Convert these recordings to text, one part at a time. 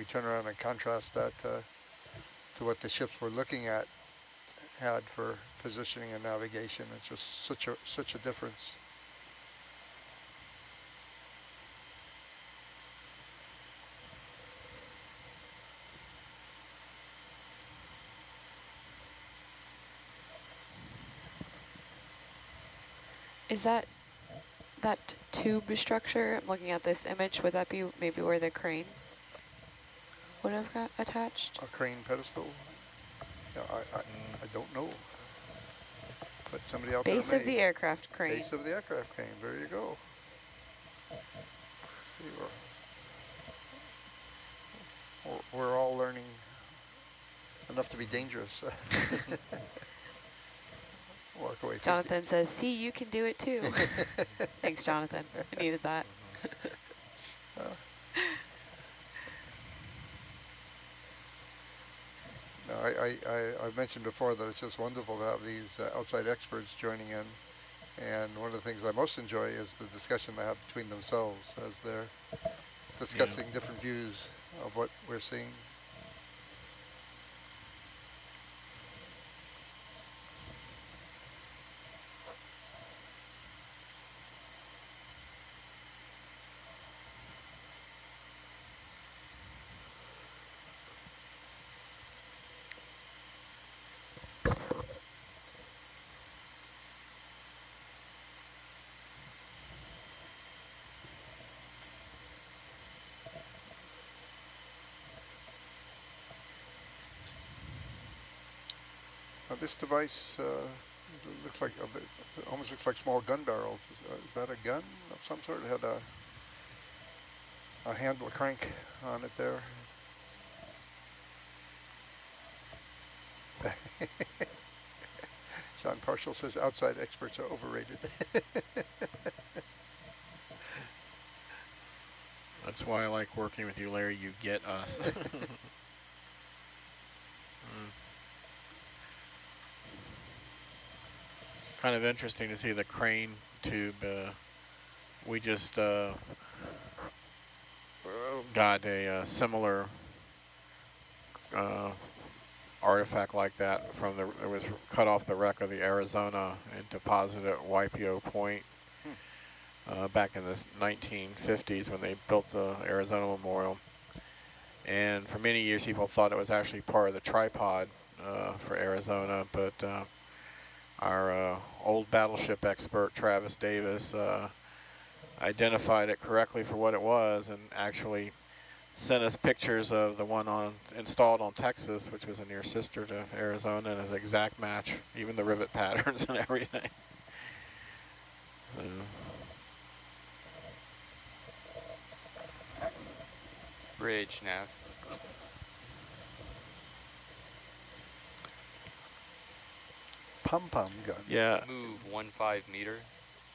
we turn around and contrast that to what the ships we're looking at had for positioning and navigation. It's just such a difference. Is that tube structure? I'm looking at this image. Would that be maybe where the crane would have got attached? A crane pedestal? Yeah, I don't know. But somebody out Base there of may. the aircraft crane. Base of the aircraft crane. There you go. See, we're all learning enough to be dangerous. Walk away. Jonathan says, see, you can do it too. Thanks, Jonathan. I needed that. No, I mentioned before that it's just wonderful to have these outside experts joining in. And one of the things I most enjoy is the discussion they have between themselves as they're discussing different views of what we're seeing. This device looks like almost looks like small gun barrels. Is that a gun of some sort? It had a handle, a crank on it there. John Partial says outside experts are overrated. That's why I like working with you, Larry. You get us. Kind of interesting to see the crane tube. We just got a similar artifact like that from it was cut off the wreck of the Arizona and deposited at YPO Point back in the 1950s when they built the Arizona Memorial. And for many years, people thought it was actually part of the tripod for Arizona, but our old battleship expert, Travis Davis, identified it correctly for what it was and actually sent us pictures of the one installed on Texas, which was a near sister to Arizona, and is an exact match, even the rivet patterns and everything. Bridge nav. Pom-pom gun. Yeah. Move 15 meter.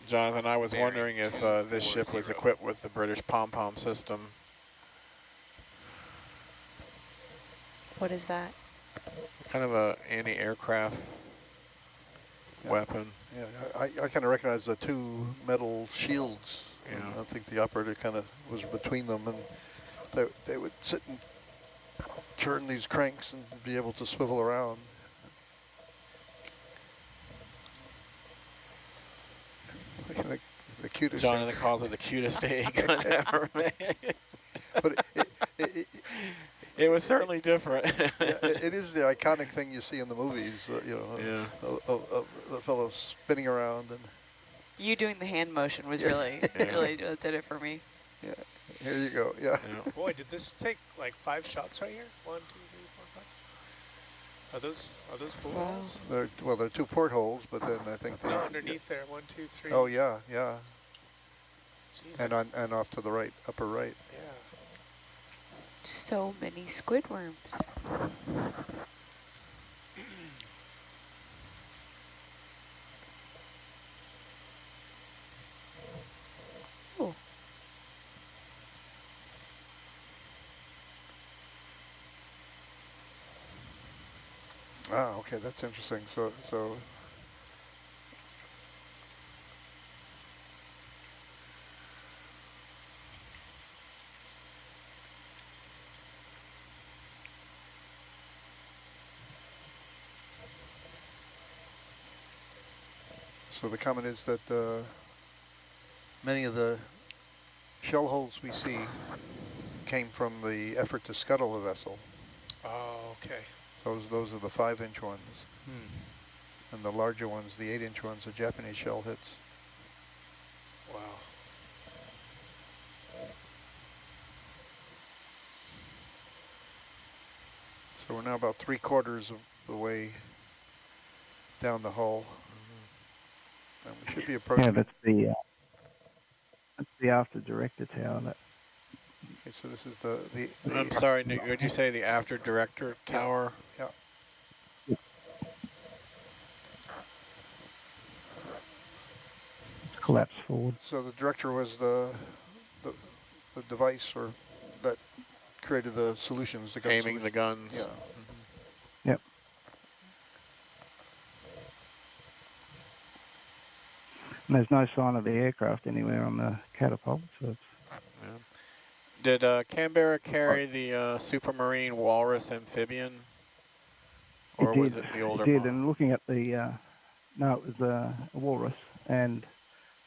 Jonathan, I was Bearing wondering if this ship was 240. equipped with the British pom-pom system. What is that? It's kind of a anti-aircraft weapon. Yeah, I kind of recognize the two metal shields. Yeah. I think the operator kind of was between them, and they would sit and turn these cranks and be able to swivel around. The cutest Jonathan calls it the cutest gun ever made. But it was certainly different. It is the iconic thing you see in the movies, of the fellow spinning around. And you doing the hand motion was really did it for me. Yeah, here you go. Yeah. Boy, did this take like 5 shots right here? 1, 2, 3, 4, 5. Are those bullet holes? They're 2 portholes, but then I think no, underneath there. 1, 2, 3. Oh yeah. Jeez, And off to the right, upper right. Yeah. So many squidworms. Oh. Ah, okay, that's interesting. So So the comment is that many of the shell holes we see came from the effort to scuttle the vessel. Oh, okay. So those are the 5-inch ones. And the larger ones, the 8-inch ones, are Japanese shell hits. Wow. So we're now about 3/4 of the way down the hull. And we should be approaching. Yeah, that's the after director tower. That. Okay, so this is the I'm sorry, Nick, would you say the after director tower? Yeah. It's collapsed forward. So the director was the device or that created the solutions, the gun Aiming solution. the guns. Yeah. Yep. And there's no sign of the aircraft anywhere on the catapult, so it's... Did Canberra carry the Supermarine Walrus amphibian? Or was it the older It did, model? and looking at the... no, it was a walrus, and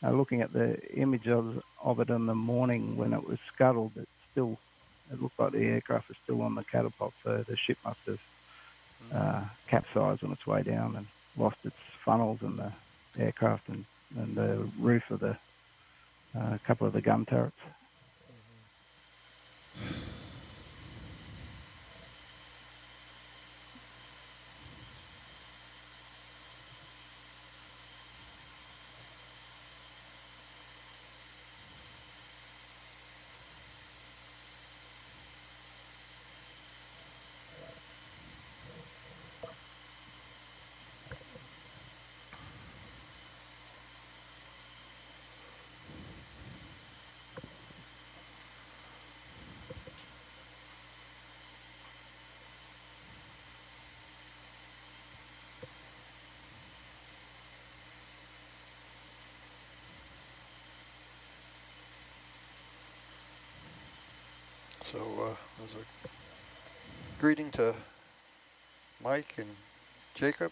looking at the image of it in the morning when it was scuttled, it looked like the aircraft was still on the catapult, so the ship must have capsized on its way down and lost its funnels and the aircraft and the roof of the couple of the gun turrets. So as a greeting to Mike and Jacob,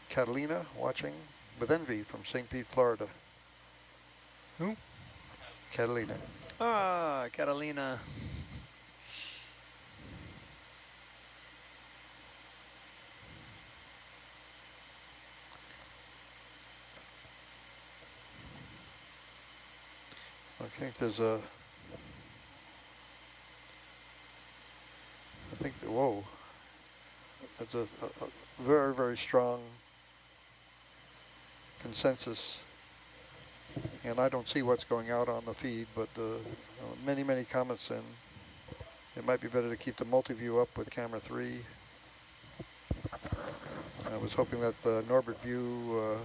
Catalina watching with envy from St. Pete, Florida. Who? Catalina. Ah, Catalina. I think there's whoa, there's a very, very strong consensus, and I don't see what's going out on the feed, but many, many comments in. It might be better to keep the multi-view up with camera 3. I was hoping that the Norbert view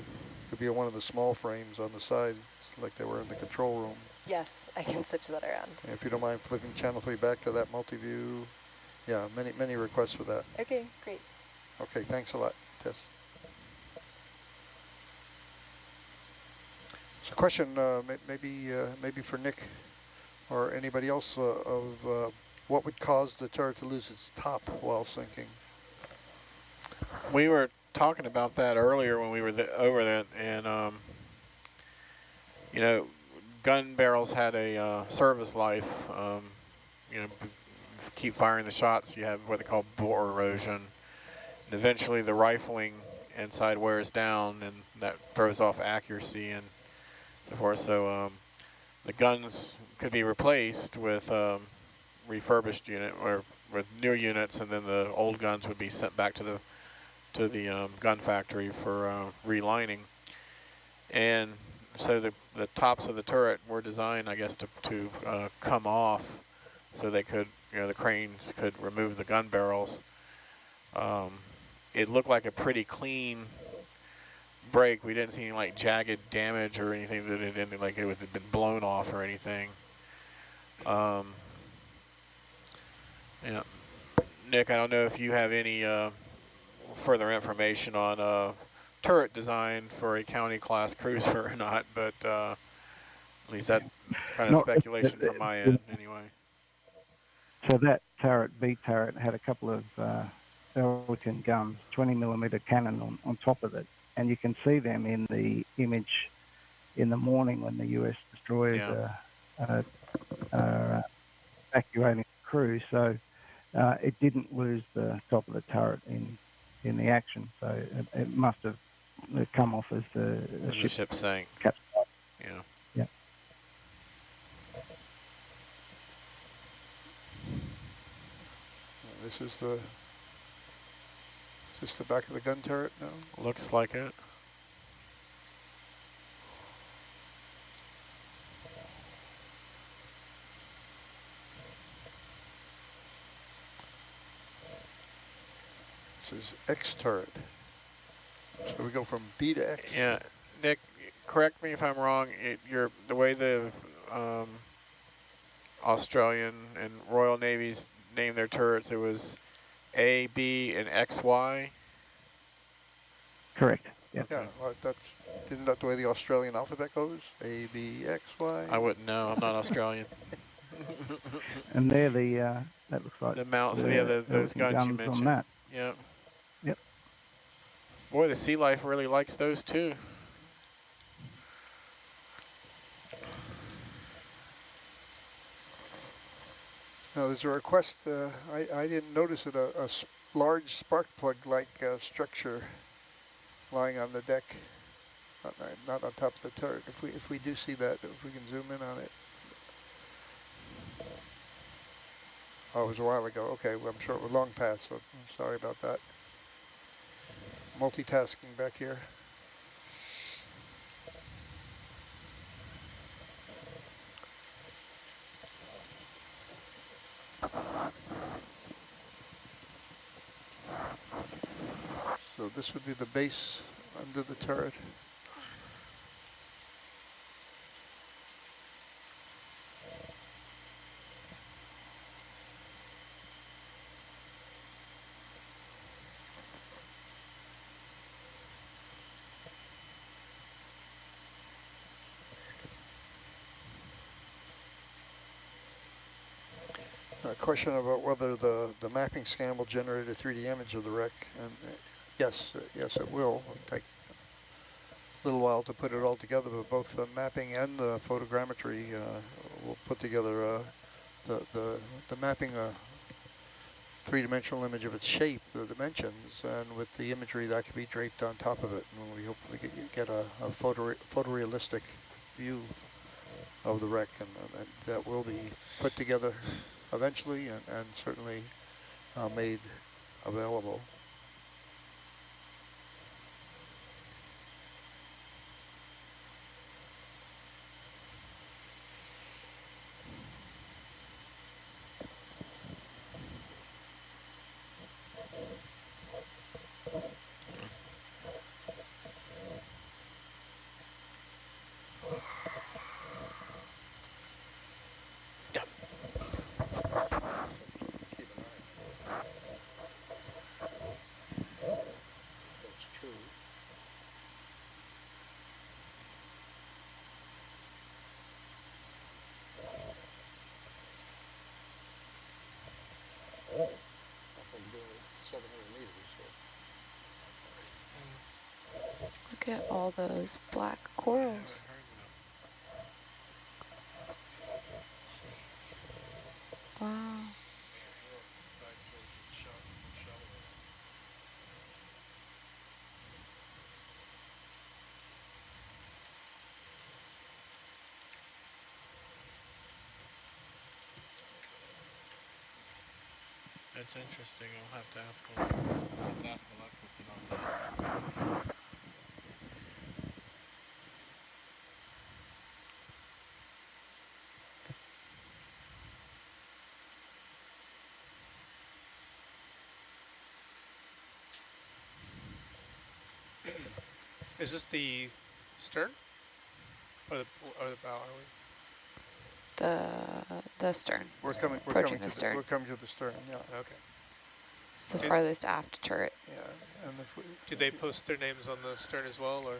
could be one of the small frames on the side, like they were in the control room. Yes, I can switch that around. And if you don't mind flipping channel 3 back to that multi-view. Yeah, many requests for that. Okay, great. Okay, thanks a lot, Tess. So question maybe for Nick or anybody else of what would cause the turret to lose its top while sinking? We were talking about that earlier when we were over that, and you know, gun barrels had a service life. You know, keep firing the shots, you have what they call bore erosion. And eventually the rifling inside wears down, and that throws off accuracy and so forth. So the guns could be replaced with refurbished unit or with new units, and then the old guns would be sent back to the gun factory for relining. And so the tops of the turret were designed, I guess, to come off, so they could, you know, the cranes could remove the gun barrels. It looked like a pretty clean break. We didn't see any like jagged damage or anything that it ended like it had been blown off or anything. Yeah, Nick, I don't know if you have any further information on turret design for a county class cruiser or not, but at least that's kind of speculation from my end anyway. So that turret, B turret, had a couple of Oerlikon guns, 20mm cannon on top of it. and you can see them in the image in the morning when the US destroyers are evacuating the crew. So it didn't lose the top of the turret in the action. So it must have come off as the ship sank. capsized. Yeah. Yeah. This is the back of the gun turret now. Looks like it. This is X turret. So we go from B to X. Yeah, Nick, correct me if I'm wrong. The way the Australian and Royal Navies named their turrets, it was A, B, and XY. Correct. Yep. Yeah, well, isn't that the way the Australian alphabet goes? A, B, X, Y? I wouldn't know. I'm not Australian. And they're the that looks like The mounts, the those guns you on mentioned. that. Yep. Yep. Boy, the Sea Life really likes those too. Now there's a request, I didn't notice it, a large spark plug-like structure lying on the deck, not on top of the turret. If we do see that, if we can zoom in on it. Oh, it was a while ago. Okay, well, I'm sure it was long past, so I'm sorry about that. Multitasking back here. So this would be the base under the turret. A question about whether the mapping scan will generate a 3D image of the wreck, and yes, yes it will. It'll take a little while to put it all together, but both the mapping and the photogrammetry will put together the mapping three-dimensional image of its shape, the dimensions, and with the imagery that can be draped on top of it, and we hopefully get a photorealistic view of the wreck, and that will be put together eventually and certainly made available. Look at all those black corals. Wow. That's interesting. I'll have to ask Alexis about that. Is this the stern? Or the bow, are we? The stern. We're coming the to stern. we're coming to the stern, yeah. Okay. It's the farthest aft turret. Yeah, and Did they post their names on the stern as well, or?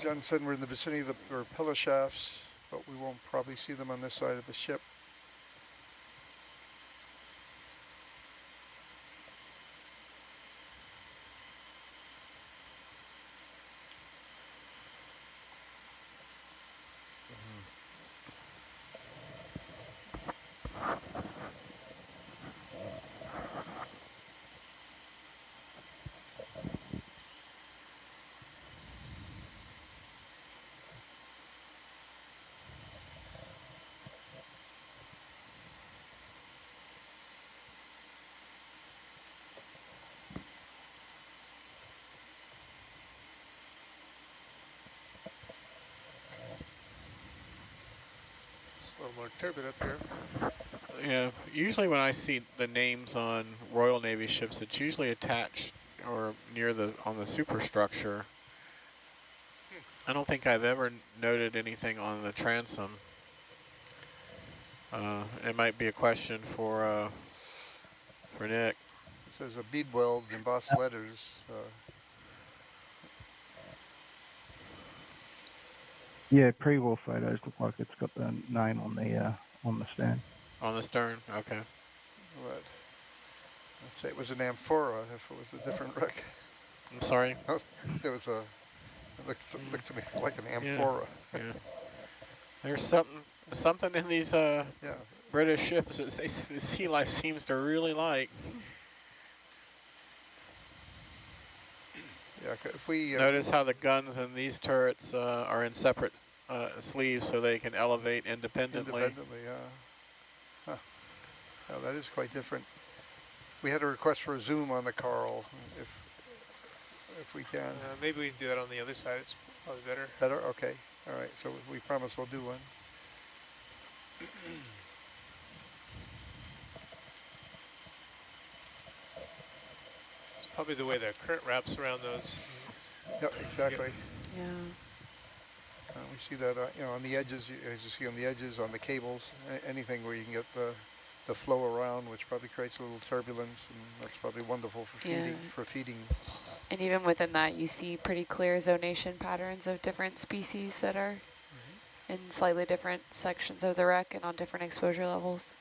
John said we're in the vicinity of the propeller shafts, but we won't probably see them on this side of the ship. more turbid up here. Yeah, usually when I see the names on Royal Navy ships, it's usually attached or near on the superstructure. I don't think I've ever noted anything on the transom. It might be a question for Nick. It says a bead weld, embossed letters. Yeah, pre-war photos look like it's got the name on the stand. On the stern, okay. What? Let's say it was an amphora if it was a different wreck. I'm sorry? There was a, it looked to me like an Yeah, amphora. yeah. There's something in these Yeah. British ships that the sea life seems to really like. Yeah, if we Notice how the guns in these turrets are in separate sleeves so they can elevate independently. yeah. Huh. Yeah, that is quite different. We had a request for a zoom on the Carl, if we can. Maybe we can do that on the other side. It's probably better. Better? Okay. All right. So we promise we'll do one. It's probably the way the current wraps around those. Yep, exactly. Yeah. We see that, on the edges, as you see on the edges, on the cables, anything where you can get the flow around, which probably creates a little turbulence, and that's probably wonderful for feeding. And even within that, you see pretty clear zonation patterns of different species that are in slightly different sections of the wreck and on different exposure levels.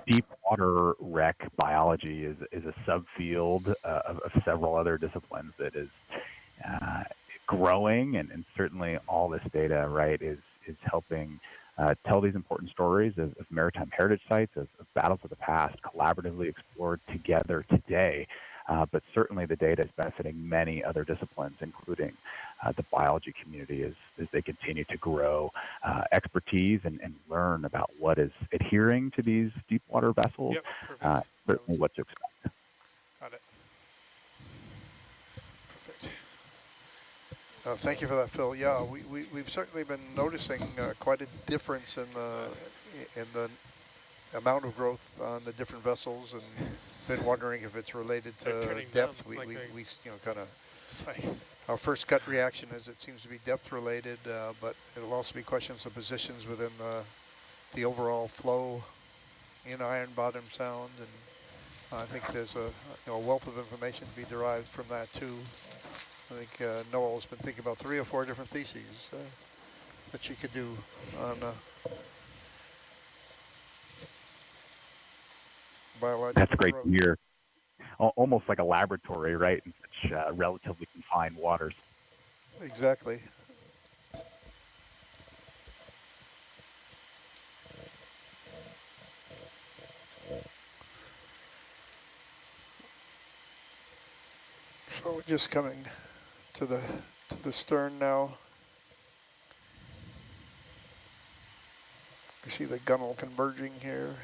Deep water wreck biology is a subfield of several other disciplines that is growing, and certainly all this data, right, is helping tell these important stories of maritime heritage sites, of battles of the past, collaboratively explored together today. But certainly the data is benefiting many other disciplines, including the biology community, as they continue to grow expertise and learn about what is adhering to these deep water vessels, Yep, perfect. certainly what to expect. Got it. Perfect. Thank you for that, Phil. Yeah, we've certainly been noticing quite a difference in the amount of growth on the different vessels, and been wondering if it's related to depth. We kind of, our first gut reaction is it seems to be depth related, but it'll also be questions of positions within the overall flow in Iron Bottom Sound, and I think there's a wealth of information to be derived from that too. I think Noel's been thinking about 3 or 4 different theses that she could do on biological That's great growth. to hear. Almost like a laboratory, right, in such relatively confined waters. Exactly. So we're just coming to the stern now. You see the gunnel converging here.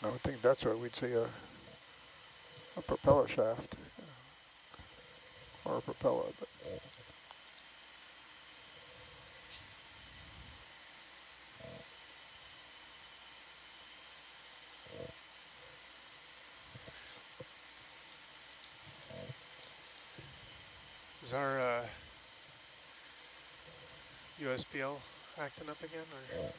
I would think that's where we'd see a propeller shaft or a propeller. But Is our USBL acting up again, or?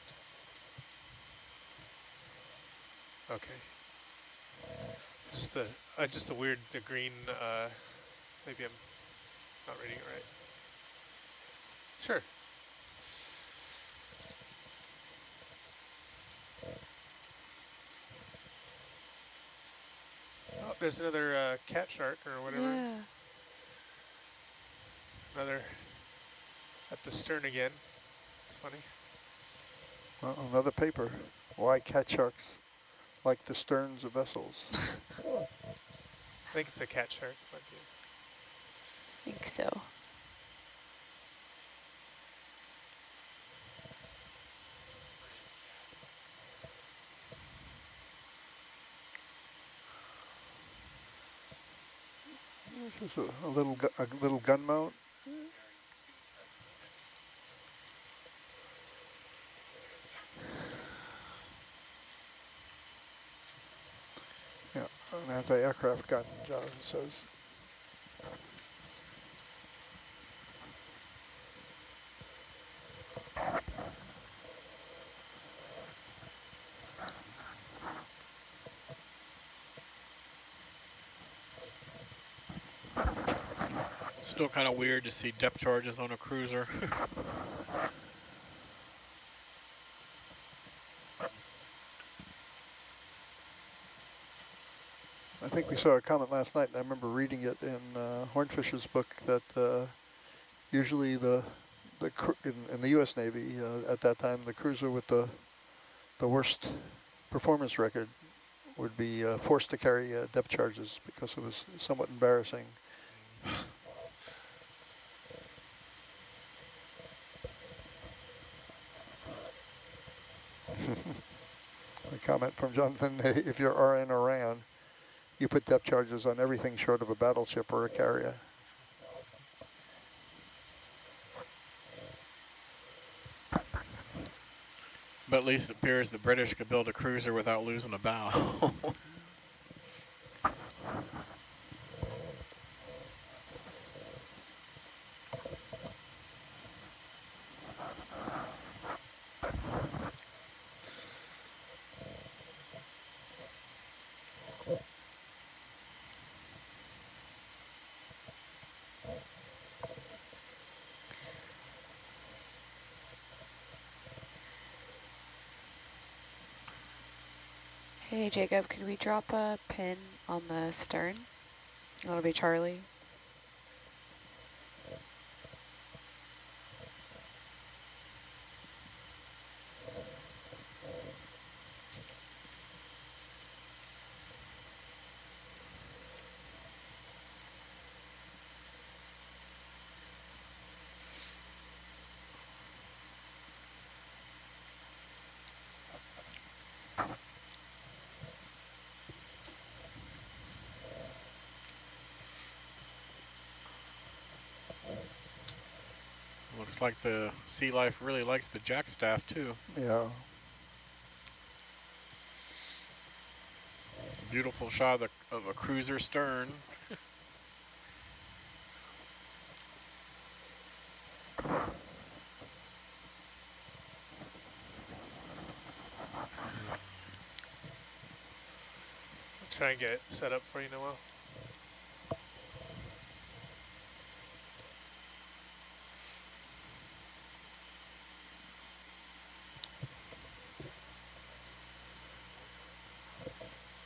Okay. Just the weird, the green, maybe I'm not reading it right. Sure. there's another cat shark or whatever. Yeah. Another at the stern again. It's funny. Well, another paper. Why cat sharks like the sterns of vessels? I think it's a cat shark, but yeah. I think so. This is a little gun mount. Yeah, an anti-aircraft gun, Jonathan says. Still kind of weird to see depth charges on a cruiser. I think we saw a comment last night, and I remember reading it in Hornfisher's book that usually in the U.S. Navy at that time, the cruiser with the worst performance record would be forced to carry depth charges because it was somewhat embarrassing. A comment from Jonathan: if you're RN or RAN, you put depth charges on everything short of a battleship or a carrier. But at least it appears the British could build a cruiser without losing a bow. Hey, Jacob, could we drop a pin on the stern? That'll be Charlie. Looks like the sea life really likes the jackstaff too. Yeah. Beautiful shot of a cruiser stern. I'll try and get it set up for you in a while.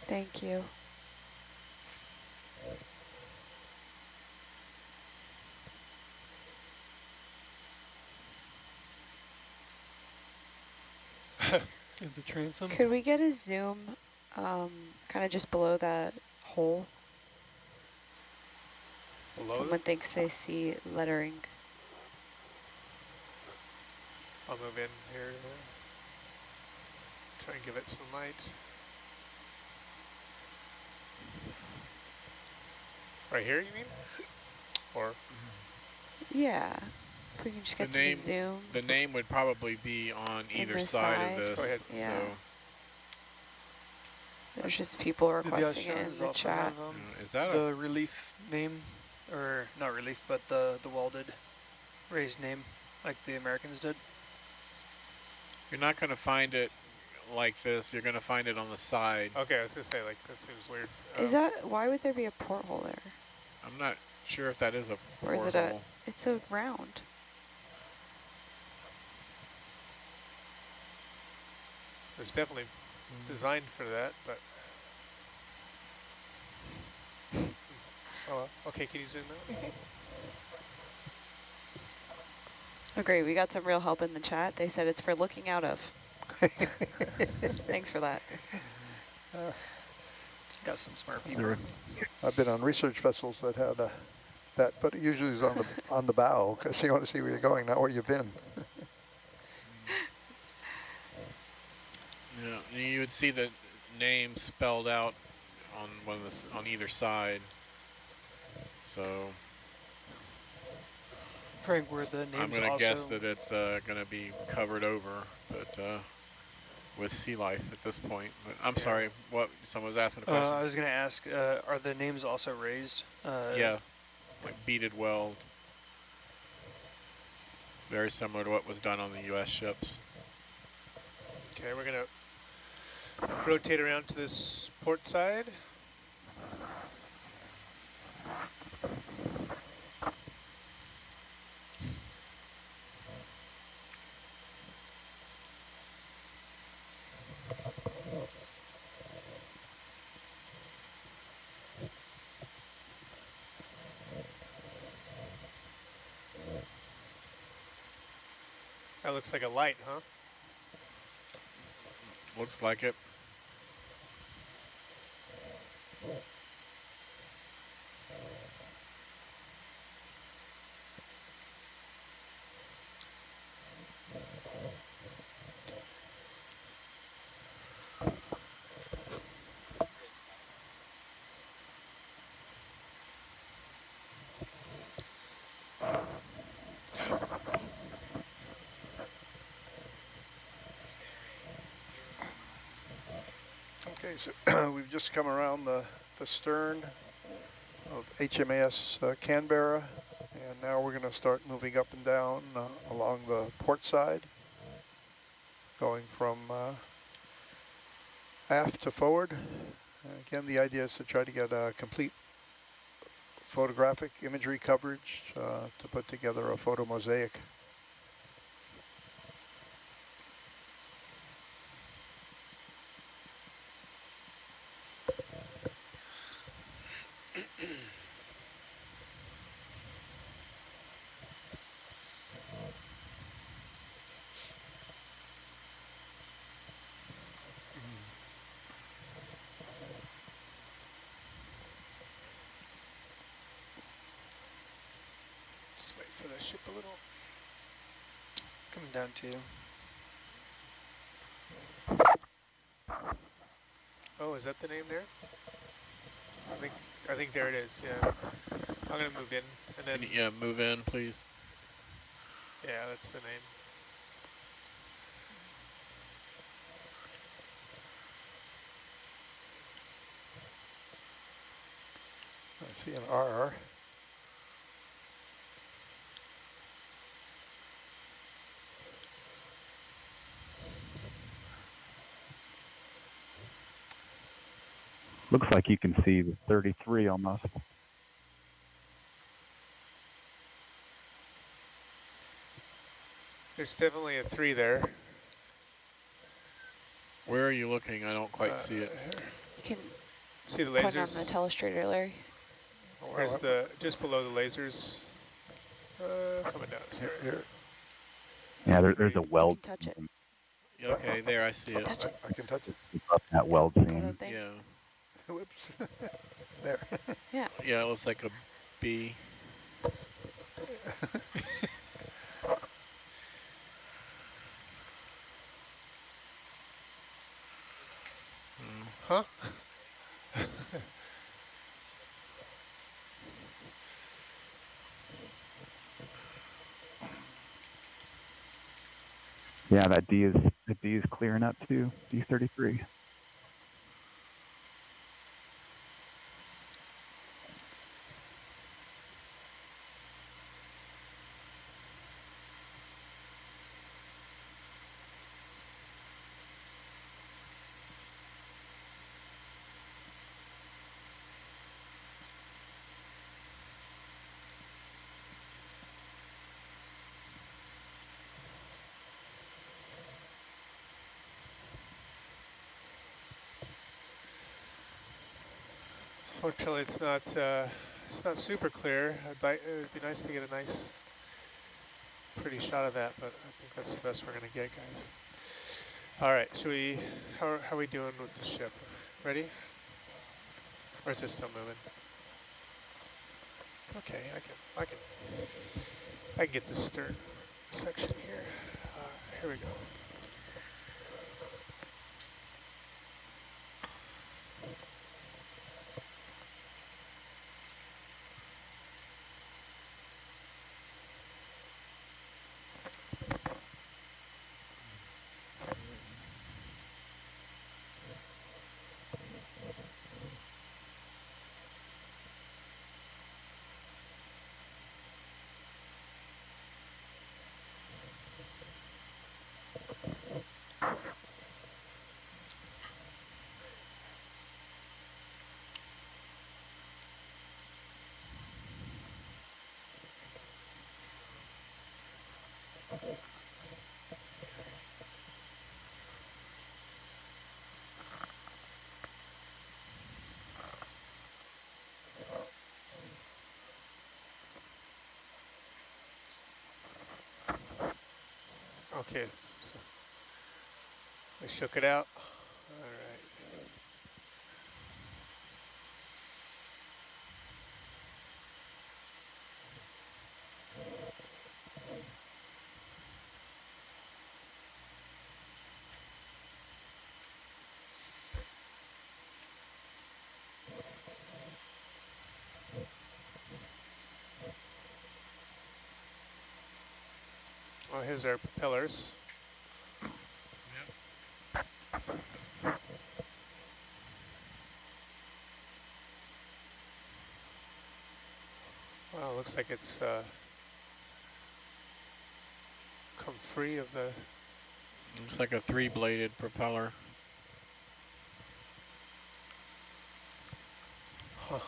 Thank you. And the transom. Could we get a zoom kind of just below that hole? Below Someone them? thinks they see lettering. I'll move in here. Try and give it some light. Right here, you mean? Or? Yeah. If we can just get some zoom. The name would probably be on either this side of this. Go ahead. Yeah. So. There's just people requesting the it in Assurance the also chat. have Is that the relief name, or not relief, but the welded raised name, like the Americans did? You're not going to find it like this. You're going to find it on the side. Okay, I was going to say, like, that seems weird. Is that, why would there be a porthole there? I'm not sure if that is a Or is it porthole. it's a round. It's definitely designed for that, but Oh, okay, can you zoom out? Oh, great. We got some real help in the chat. They said it's for looking out of. Thanks for that. Got some smart people. There are I've been on research vessels that had that, but it usually is on the bow because you want to see where you're going, not where you've been. Yeah, you would see the name spelled out on on either side. So Frank, were the I'm names going to also... guess that it's going to be covered over, but with sea life at this point. But I'm sorry, what? Someone was asking a question? I was going to ask, are the names also raised? Yeah, like beaded weld. Very similar to what was done on the U.S. ships. Okay, we're going to rotate around to this port side. That looks like a light, huh? Looks like it. Okay, so we've just come around the stern of HMAS Canberra, and now we're going to start moving up and down along the port side, going from aft to forward. Again, the idea is to try to get a complete photographic imagery coverage to put together a photo mosaic. Just wait for the ship a little. Coming down to you. Oh, is that the name there? I think there it is, yeah. I'm going to move in, and then... Can you, move in, please. Yeah, that's the name. I see an R. Looks like you can see the 33 almost. There's definitely a 3 there. Where are you looking? I don't quite see it. You can See the put it on the lasers? telestrator, Larry. Where's just below the lasers? Coming down here. Here. Yeah, there's a weld. You can touch it. Okay, there, I see it. I can touch it. Above that weld seam. Yeah. Whoops. There. Yeah. Yeah, it looks like a B. Huh? Yeah, that D is clearing up too. D33. Fortunately, it's not It's not super clear. It would be nice to get a nice, pretty shot of that, but I think that's the best we're going to get, guys. All right, should we? How are we doing with the ship? Ready? Or is it still moving? Okay, I can get the stern section here. Here we go. Okay, so I shook it out. All right. Well, here's our propellers. Well, looks like it's come free of the... Looks like a 3-bladed propeller. Huh.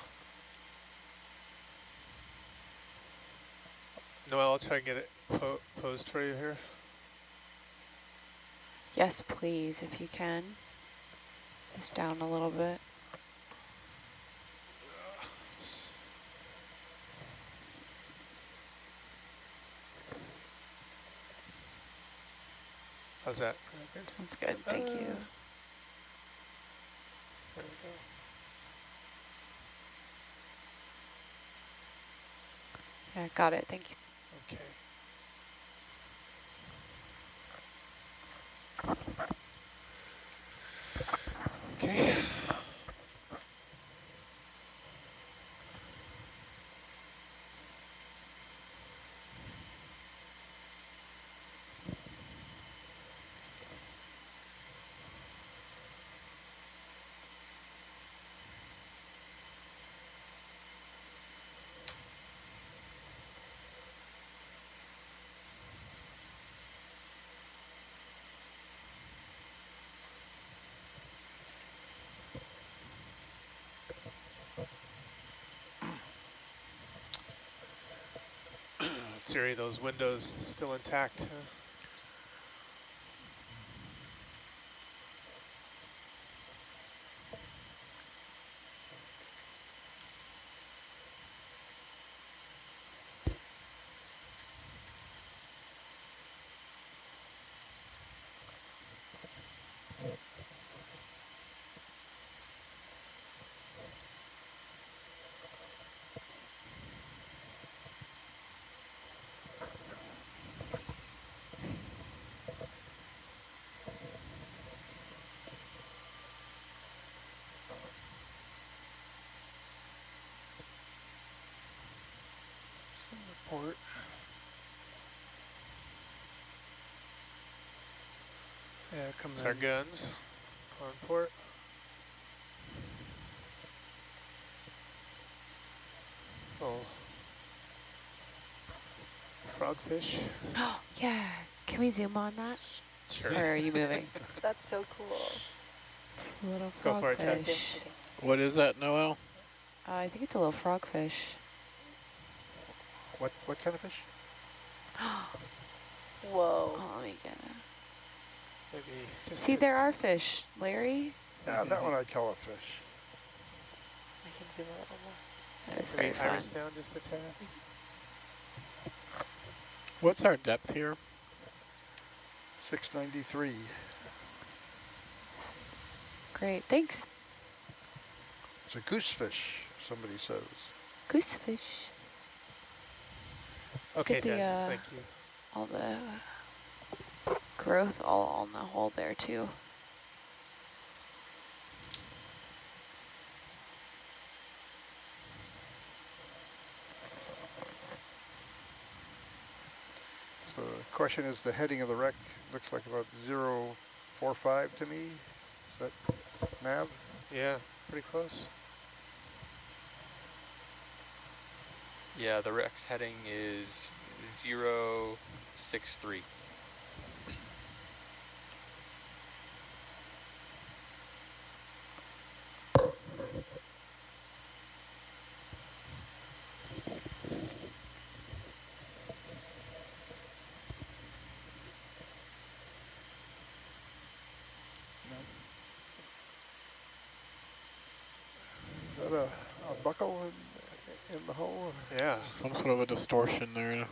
Noel, I'll try and get it posed for you here. Yes, please, if you can. Just down a little bit. How's that? That's good, thank you. There we go. Yeah, got it, thank you. Okay. Okay. Siri, those windows still intact. Port. Yeah, comes our guns on port. Oh, frogfish. Yeah, can we zoom on that? Sure. Or are you moving? That's so cool. Little Go for it, Tess. frogfish. Okay. What is that, Noel? I think it's a little frogfish. What kind of fish? Whoa. Oh, let me get it. Maybe just See, there are fish, Larry. Yeah, that one I'd call a fish. I can zoom a little more. That is Maybe very fun. iris down just a tad. What's our depth here? 693. Great, thanks. It's a goosefish, somebody says. Goosefish. Okay, Get the Jess, thank you. all the growth all on the hole there too. So the question is, the heading of the wreck looks like about 045 to me. Is that nav? Yeah, pretty close. Yeah, the wreck's heading is 063. Is that a buckle in the hull? Yeah. Some sort of a distortion there.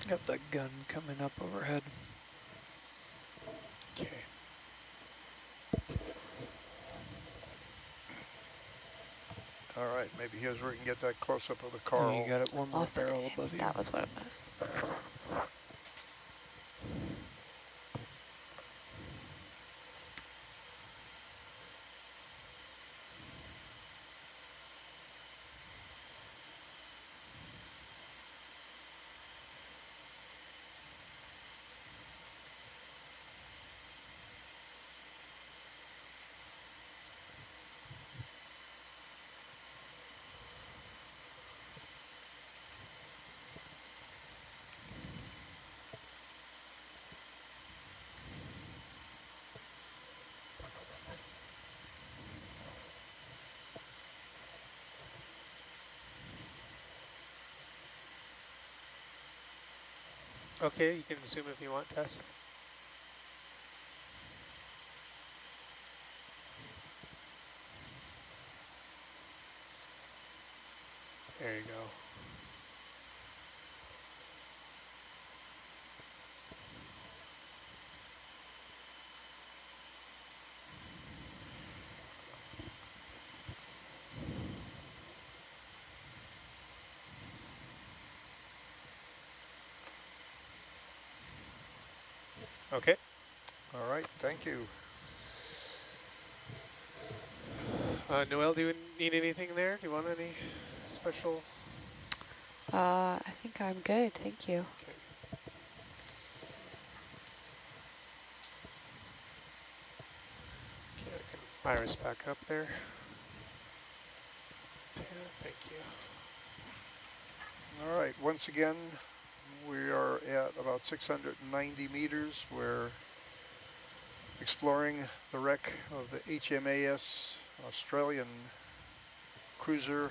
Got that gun coming up overhead. Okay. All right, maybe here's where we can get that close-up of the Yeah, coral. you got it one more Off it. barrel above you. That was what it was. Okay, you can zoom if you want, Tess. There you go. Okay. All right, thank you. Noelle, do you need anything there? Do you want any special? I think I'm good, thank you. Okay. Okay, I can iris back up there. Yeah, thank you. All right, once again, we are at about 690 meters. We're exploring the wreck of the HMAS Australian cruiser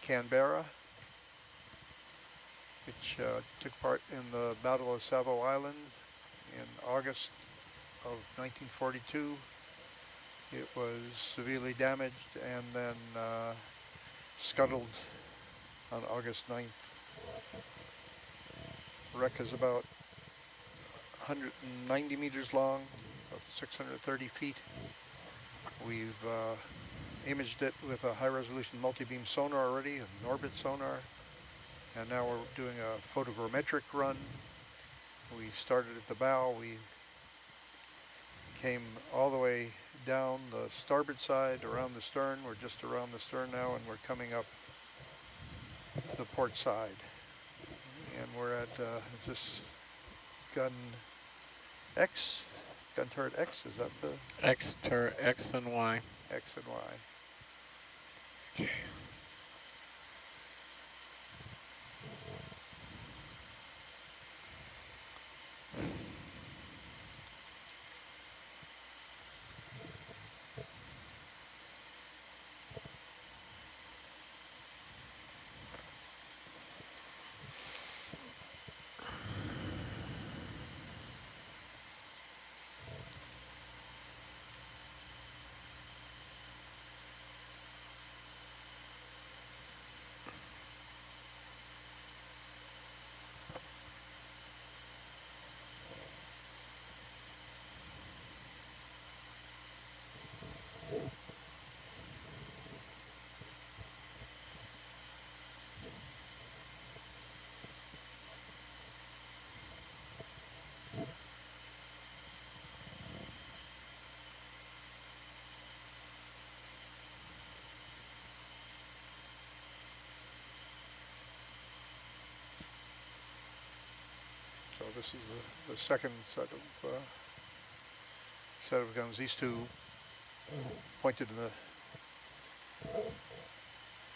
Canberra, which took part in the Battle of Savo Island in August of 1942. It was severely damaged and then scuttled on August 9th. The wreck is about 190 meters long, about 630 feet. We've imaged it with a high-resolution multi-beam sonar already, an orbit sonar, and now we're doing a photogrammetric run. We started at the bow. We came all the way down the starboard side, around the stern. We're just around the stern now, and we're coming up the port side. And we're at, is this gun X, gun turret X, is that the X and Y. X and Y? So this is the second set of guns. These two pointed in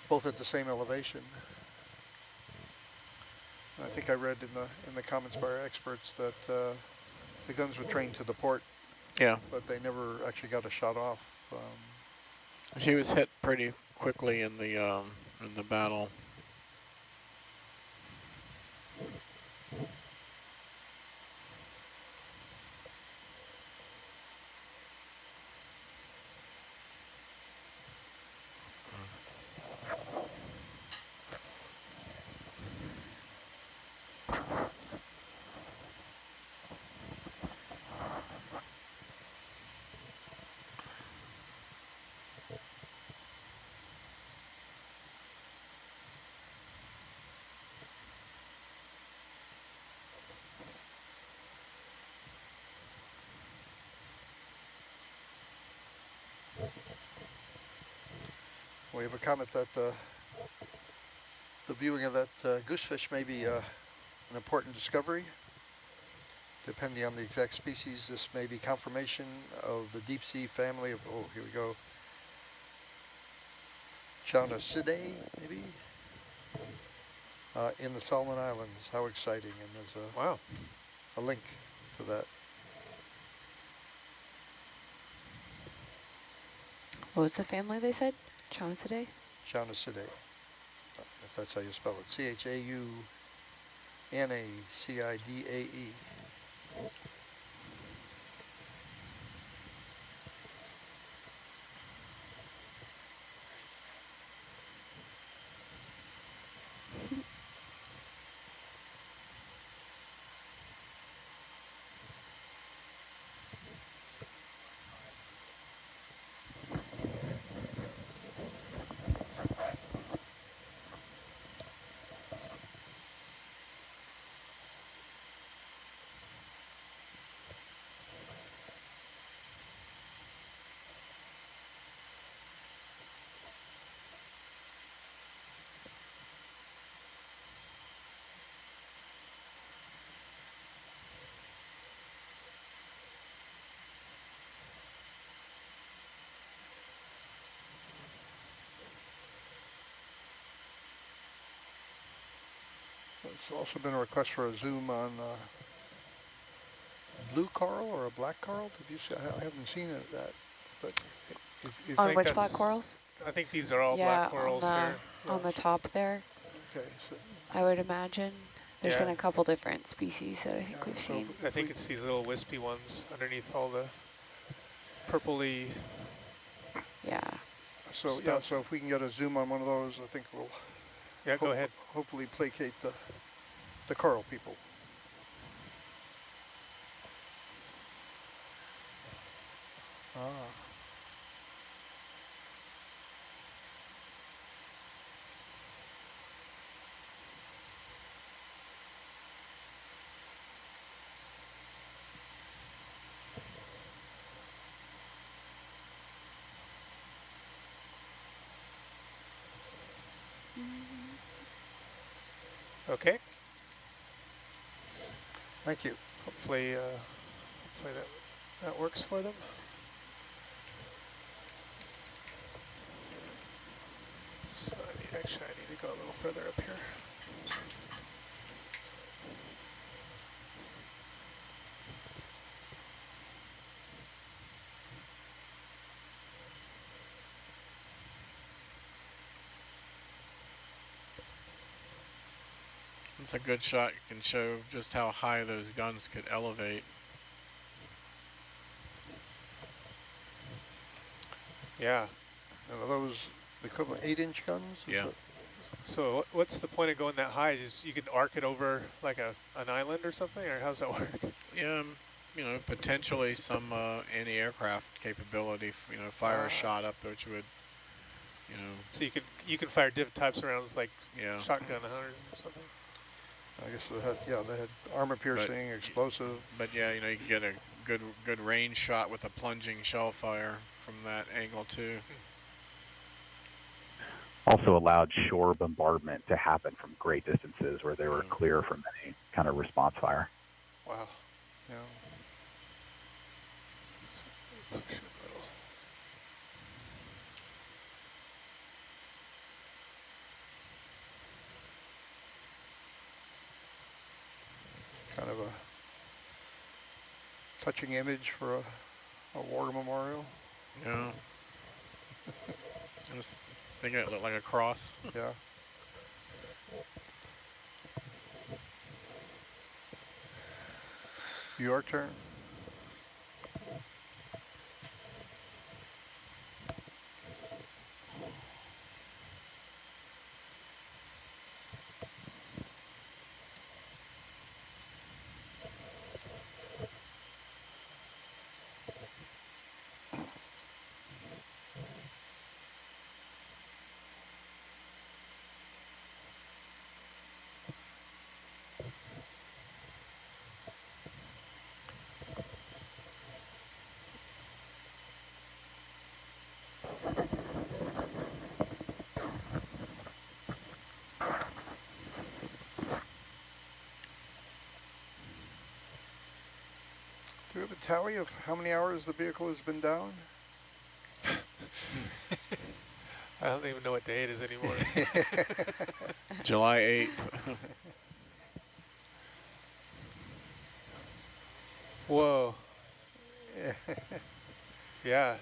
both at the same elevation. And I think I read in the comments by our experts that the guns were trained to the port. Yeah. But they never actually got a shot off. She was hit pretty quickly in the battle. We have a comment that the viewing of that goosefish may be an important discovery. Depending on the exact species, this may be confirmation of the deep sea family of, oh, here we go, Cylindrical, maybe, in the Solomon Islands. How exciting! And there's a link to that. What was the family they said? Chauncidae? Cylindrical, if that's how you spell it. Chaunacide. There's also been a request for a zoom on blue coral or a black coral. Did you see? I haven't seen it that, but if On which black corals? I think these are all black corals here. On the top there. Okay. So I would imagine there's been a couple different species that I think we've seen. I think it's these little wispy ones underneath all the purpley. Yeah. So stuff. so if we can get a zoom on one of those, I think we'll go ahead. Hopefully placate the coral people. Okay. Thank you. Hopefully Hopefully that works for them. So actually I need to go a little further up here. It's a good shot. You can show just how high those guns could elevate. Yeah. And are those the equivalent 8-inch guns? Yeah. So what's the point of going that high? Just you can arc it over like an island or something, or how's that work? Yeah, you know, potentially some anti-aircraft capability. You know, fire a shot up, which would, you know. So you can fire different types of rounds, like shotgun 100 or something. I guess they had armor piercing, explosive. But yeah, you know, you can get a good range shot with a plunging shell fire from that angle too. Also allowed shore bombardment to happen from great distances where they were clear from any kind of response fire. Wow. Yeah. Kind of a touching image for a war memorial. Yeah. I was thinking it looked like a cross. Yeah. Your turn. Do we have a tally of how many hours the vehicle has been down? I don't even know what day it is anymore. July 8th. Whoa. Yeah.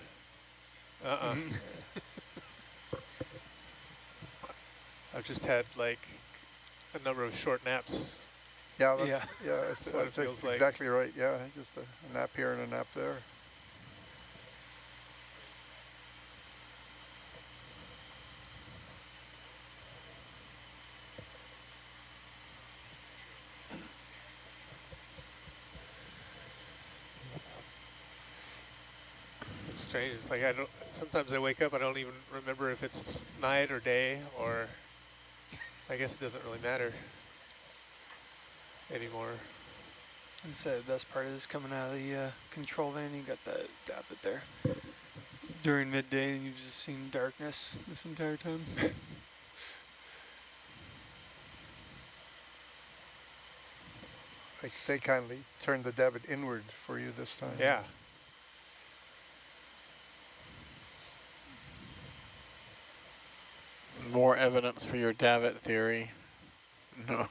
I've just had like a number of short naps. Yeah, that's what it feels like. Exactly right. Yeah, just a nap here and a nap there. It's strange. It's like sometimes I wake up, I don't even remember if it's night or day, or I guess it doesn't really matter anymore. I'd say the best part is coming out of the control van, you got that Dappet there. During midday, and you've just seen darkness this entire time. They kindly turned the Dappet inward for you this time. Yeah. More evidence for your Dappet theory. No.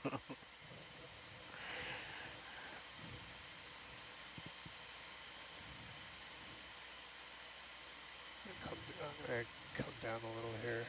I'm going to come down a little here.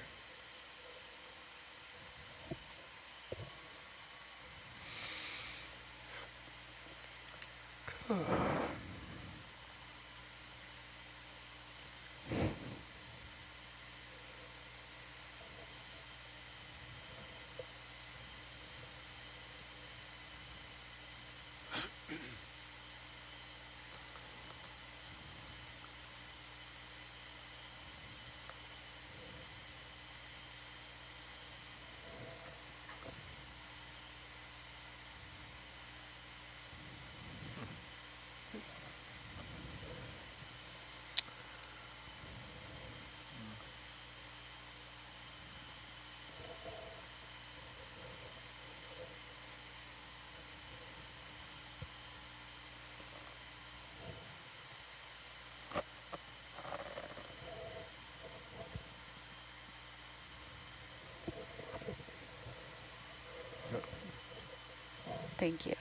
Thank you.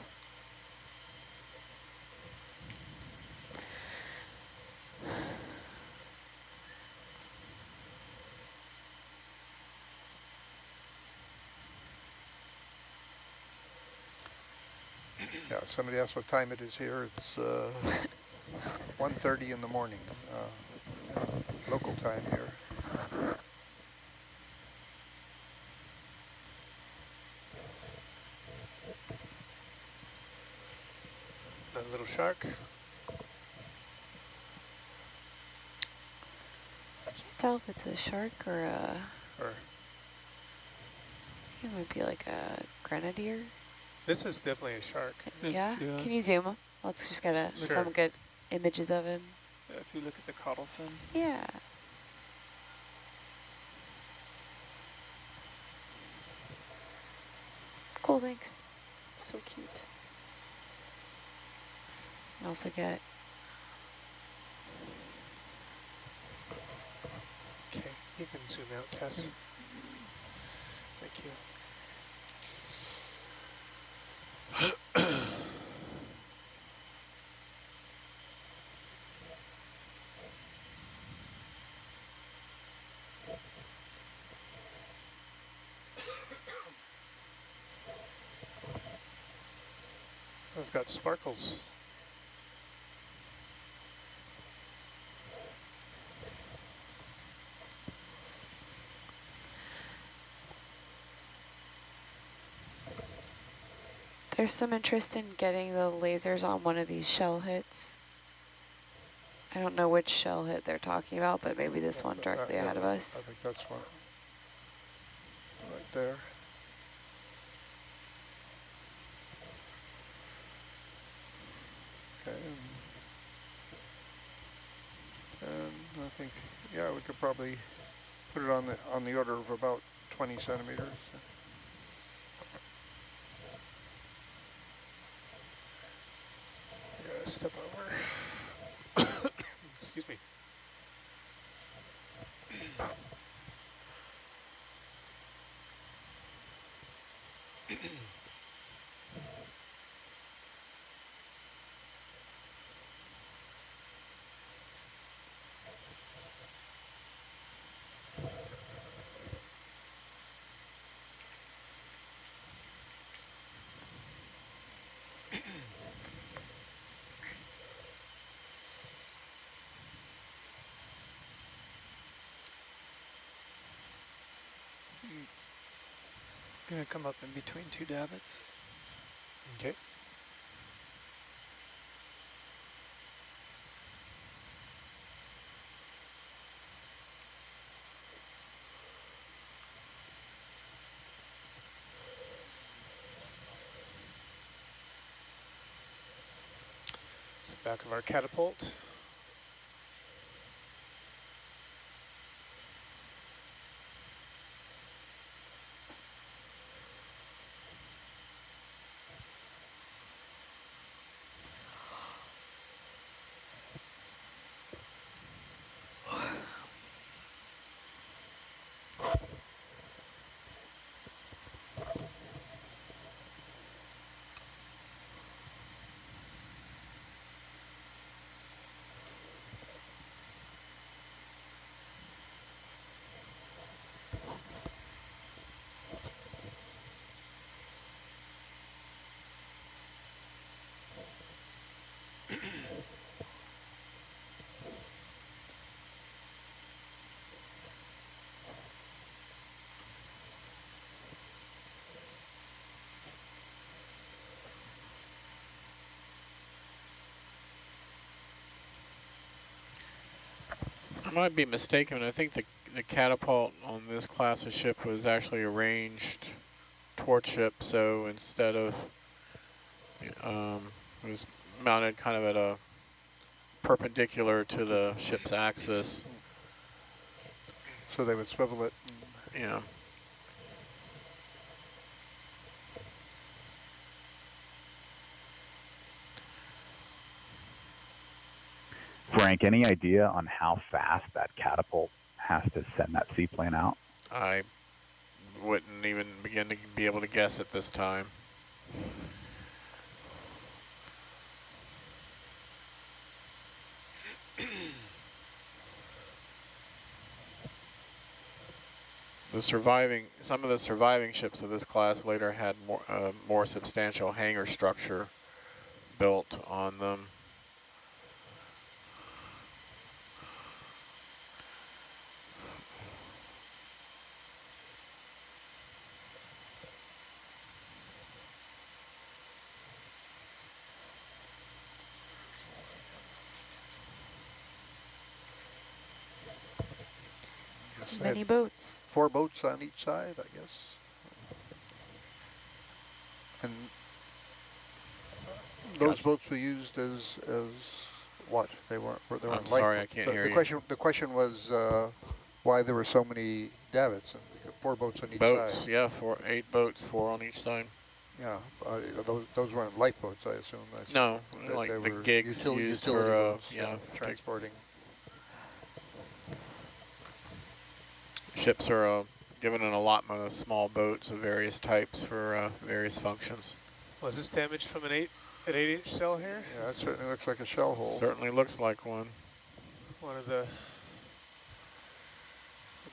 Yeah, somebody asked what time it is here. It's 1:30 in the morning, local time here. That little shark. Can't tell if it's a shark or a... Or It might be like a grenadier. this is definitely a shark. Yeah? Can you zoom? Let's just get some good images of him. Yeah, if you look at the caudal fin. Yeah. Cool, thanks. So cute. And also get... Okay, you can zoom out, Tess. Thank you. I've got sparkles. There's some interest in getting the lasers on one of these shell hits. I don't know which shell hit they're talking about, but maybe this one directly ahead of us. I think that's one right there. Okay. And I think, yeah, we could probably put it on the order of about 20 centimeters. Yeah, step over. Excuse me. Gonna come up in between two davits. Okay. It's the back of our catapult. I might be mistaken. I think the catapult on this class of ship was actually arranged toward ship, so instead of it was mounted kind of at a perpendicular to the ship's axis. So they would swivel it. Yeah. Frank, any idea on how fast that catapult has to send that seaplane out? I wouldn't even begin to be able to guess at this time. Some of the surviving ships of this class later had more substantial hangar structure built on them. Many boats. 4 boats on each side, I guess. And those boats were used as what? They weren't I'm sorry, I can't hear you. The question was why there were so many davits and 4 boats on each boats, side. yeah, 8 boats, 4 on each side. Yeah, those weren't lifeboats, I assume. No, like they the were gigs used utility for boats, transporting. Ships are given an allotment of small boats of various types for various functions. Was this damaged from an 8-inch shell here? Yeah, it certainly looks like a shell hole. Certainly looks like one. One of the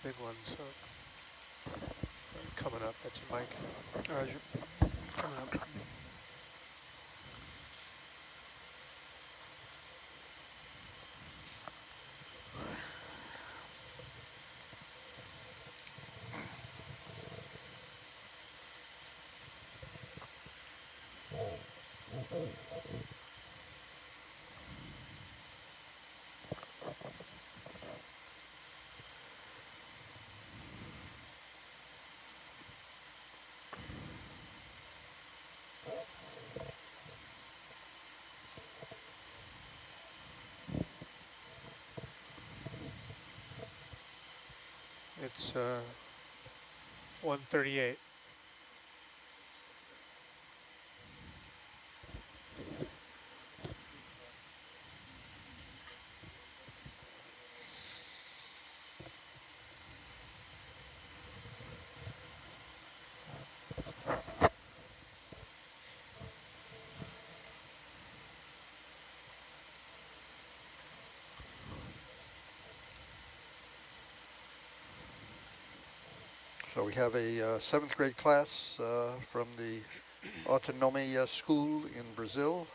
big ones. So coming up at your mic. Roger. Coming up. It's 1:38. So we have a 7th grade class from the Autonomy School in Brazil.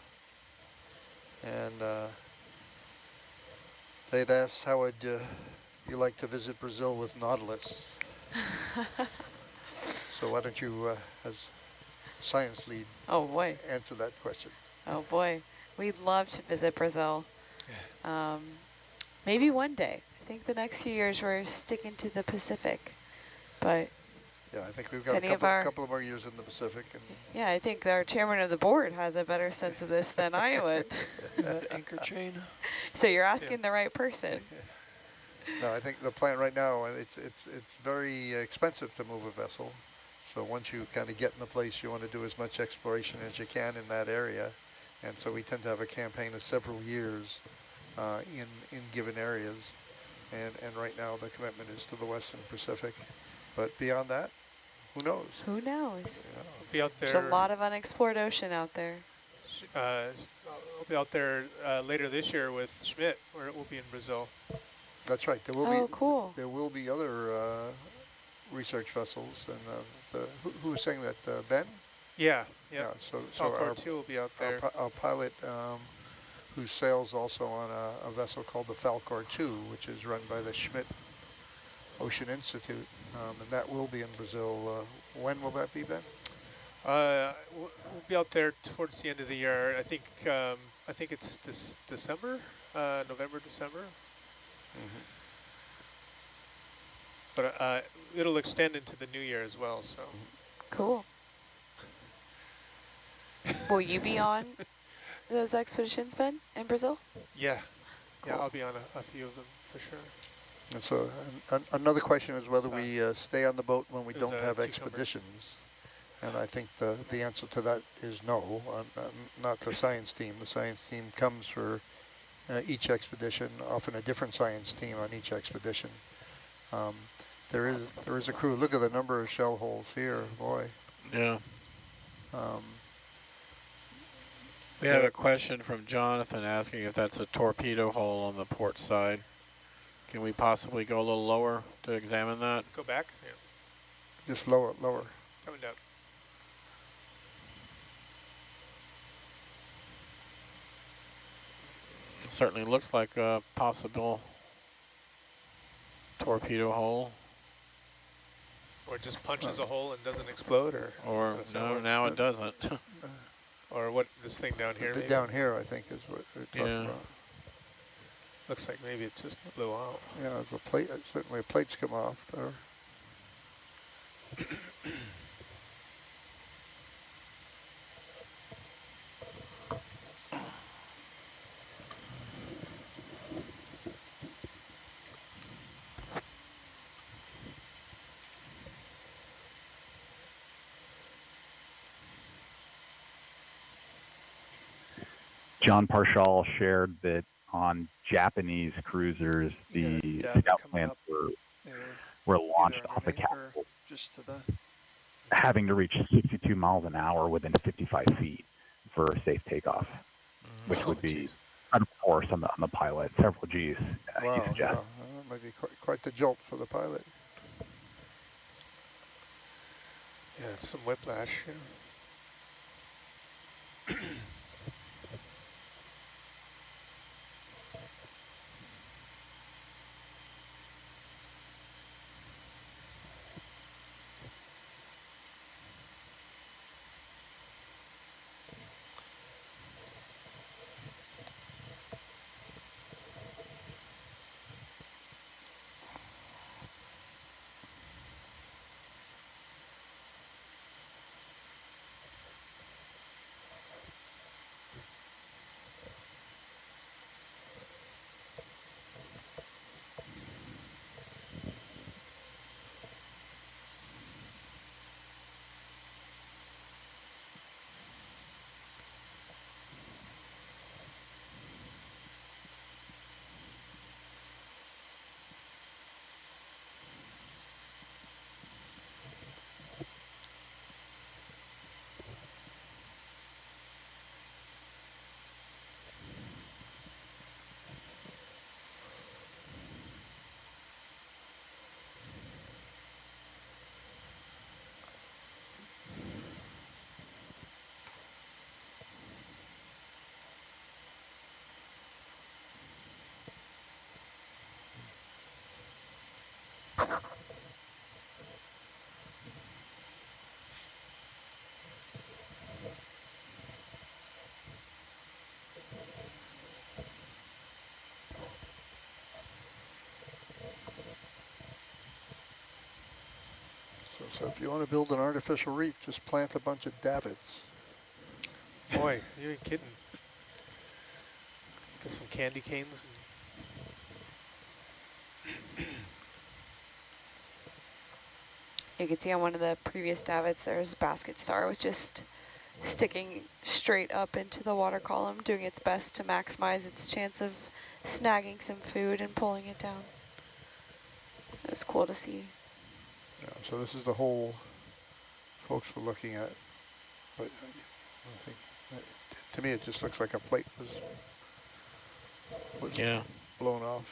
And they'd asked how would you like to visit Brazil with Nautilus? So why don't you, as science lead, Oh boy. answer that question? Oh boy. We'd love to visit Brazil. Maybe one day. I think the next few years we're sticking to the Pacific. But yeah, I think we've got a couple of more years in the Pacific. And yeah, I think our chairman of the board has a better sense of this than I would. That anchor chain. So you're asking the right person. No, I think the plan right now, it's very expensive to move a vessel. So once you kind of get in a place, you want to do as much exploration as you can in that area. And so we tend to have a campaign of several years in given areas. And right now the commitment is to the Western Pacific. But beyond that, who knows? Who knows? Yeah. I'll be out there. There's a lot of unexplored ocean out there. I'll be out there later this year with Schmidt, where it will be in Brazil. That's right. There will cool. There will be other research vessels. And who was saying that? Ben? Yeah. Yeah. So our 2 will be out there. Our pilot, who sails also on a vessel called the Falcor 2, which is run by the Schmidt Ocean Institute, and that will be in Brazil. When will that be, Ben? We'll be out there towards the end of the year. I think it's this December, November, December. Mm-hmm. But it'll extend into the new year as well. So cool. Will you be on those expeditions, Ben, in Brazil? Yeah, cool. Yeah, I'll be on a few of them for sure. And so another question is whether we stay on the boat when we don't have expeditions. And I think the answer to that is no, not the science team. The science team comes for each expedition, often a different science team on each expedition. There is a crew. Look at the number of shell holes here, boy. Yeah. We have a question from Jonathan asking if that's a torpedo hole on the port side. Can we possibly go a little lower to examine that? Go back? Just lower, lower. Coming down. It certainly looks like a possible torpedo hole. Or it just punches a hole and doesn't explode, or no, now it doesn't. Or what, this thing down here maybe? Down here, I think, is what we're talking about. Looks like maybe it just blew out. Yeah, there's a plate, certainly a plate's come off there. John Parshall shared that on Japanese cruisers, the scout planes were launched off the capsule, just to the having to reach 62 miles an hour within 55 feet for a safe takeoff, which would be a force on the pilot, several Gs. Wow, yeah, that might be quite the jolt for the pilot. Yeah, it's some whiplash. Yeah. So if you want to build an artificial reef, just plant a bunch of davits. Boy, you ain't kidding. Get some candy canes. You can see on one of the previous davits, there's basket star was just sticking straight up into the water column, doing its best to maximize its chance of snagging some food and pulling it down. It was cool to see. Yeah, so this is the hole folks were looking at. But I think, to me, it just looks like a plate was blown off.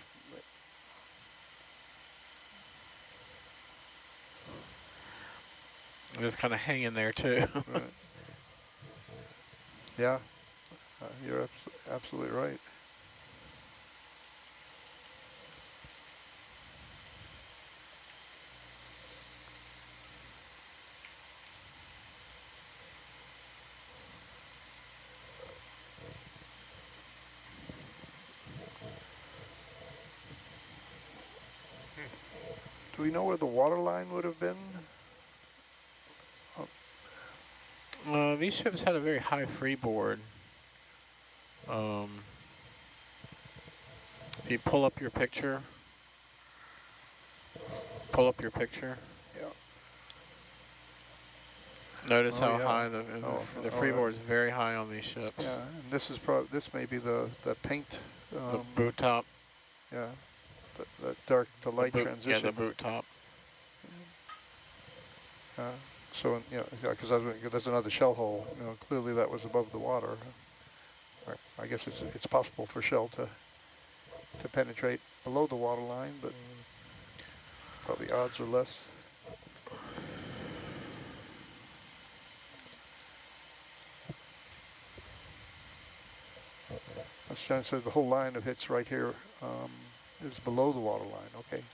It was kind of hanging there too. Right. Yeah, you're absolutely right. Do we know where the water line would have been? These ships had a very high freeboard. If you pull up your picture, Yeah. Notice how high the freeboard is very high on these ships. Yeah, and this is this may be the paint. The boot top. Yeah, the dark to light transition. Yeah, the boot top. So because there's another shell hole. Clearly that was above the water. I guess it's possible for shell to penetrate below the water line, but probably odds are less. As John said, the whole line of hits right here is below the water line. Okay.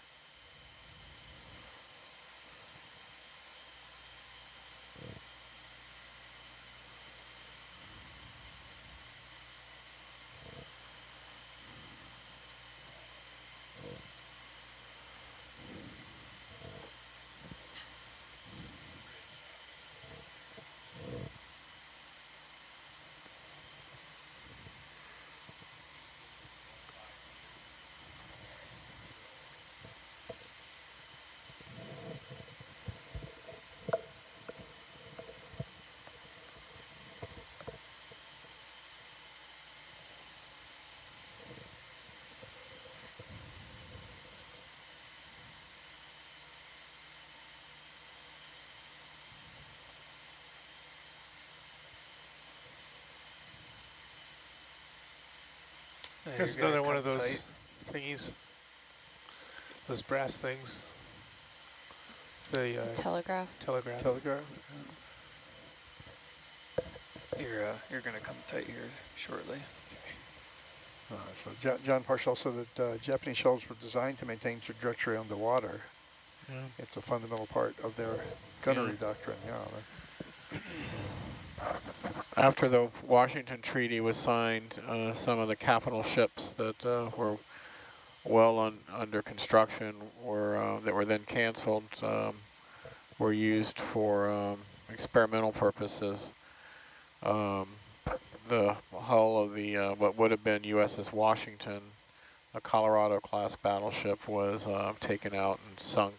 Here's another one of those thingies, those brass things. The telegraph. telegraph. Telegraph. You're gonna come tight here shortly. So John Parshall said that Japanese shells were designed to maintain trajectory underwater. Yeah. It's a fundamental part of their gunnery doctrine. Yeah. After the Washington Treaty was signed, some of the capital ships that were well under construction that were then canceled were used for experimental purposes. The hull of the what would have been USS Washington, a Colorado-class battleship, was taken out and sunk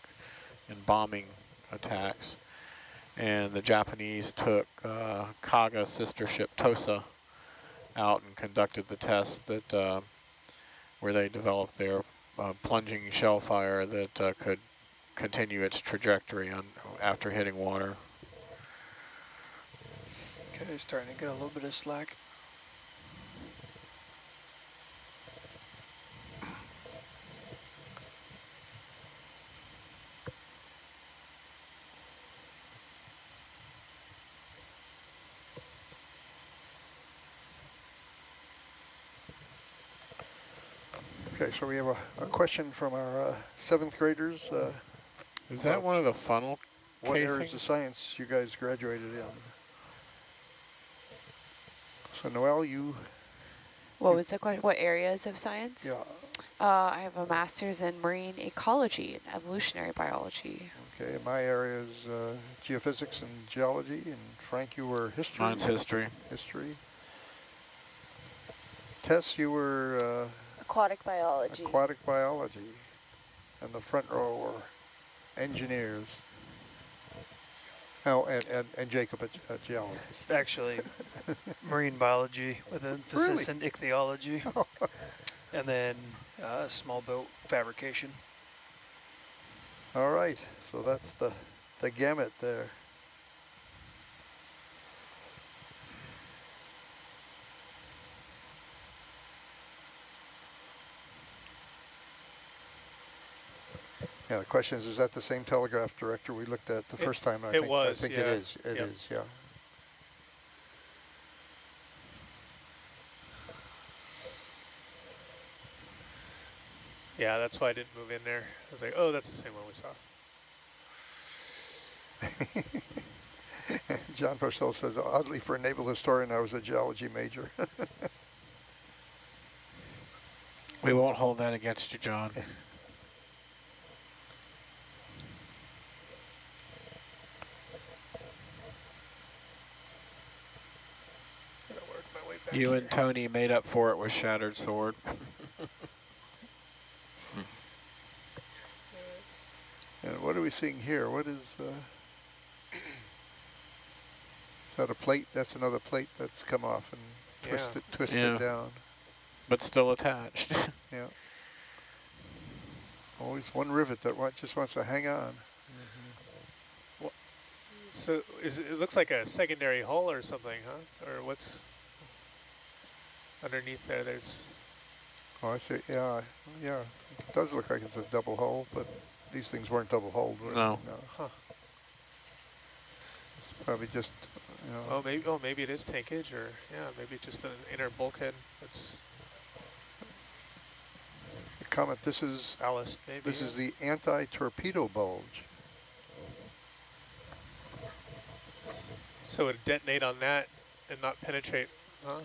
in bombing attacks. And the Japanese took Kaga sister ship Tosa out and conducted the tests that where they developed their plunging shell fire that could continue its trajectory after hitting water. Okay, starting to get a little bit of slack. Okay, so we have a question from our 7th graders. Is that one of the funnel What casings? areas of science you guys graduated in? So Noelle, What was the question? What areas of science? yeah. I have a master's in marine ecology and evolutionary biology. Okay, my area is geophysics and geology, and Frank, you were history. Mine's history. History. Tess, you were Aquatic biology. aquatic biology, and the front row were engineers. Oh, and Jacob at geology. Actually, marine biology with emphasis in ichthyology, and then small boat fabrication. All right, so that's the gamut there. Yeah, the question is that the same telegraph director we looked at the first time? I think yeah. it is. It is, yeah. Yeah, that's why I didn't move in there. I was like, oh, that's the same one we saw. John Purcell says, oddly for a naval historian, I was a geology major. We won't hold that against you, John. You and Tony made up for it with Shattered Sword. And what are we seeing here? What is that a plate? That's another plate that's come off and twisted down. But still attached. Yeah. Always one rivet that just wants to hang on. Well, so it looks like a secondary hull or something, huh? Or what's underneath there? There's. Oh, I see. Yeah, yeah. It does look like it's a double hull, but these things weren't double hulled. No. Huh. It's probably just, maybe it is tankage, or maybe just an inner bulkhead that's Comment, this is ballast maybe. this is the anti-torpedo bulge. So it would detonate on that and not penetrate, huh?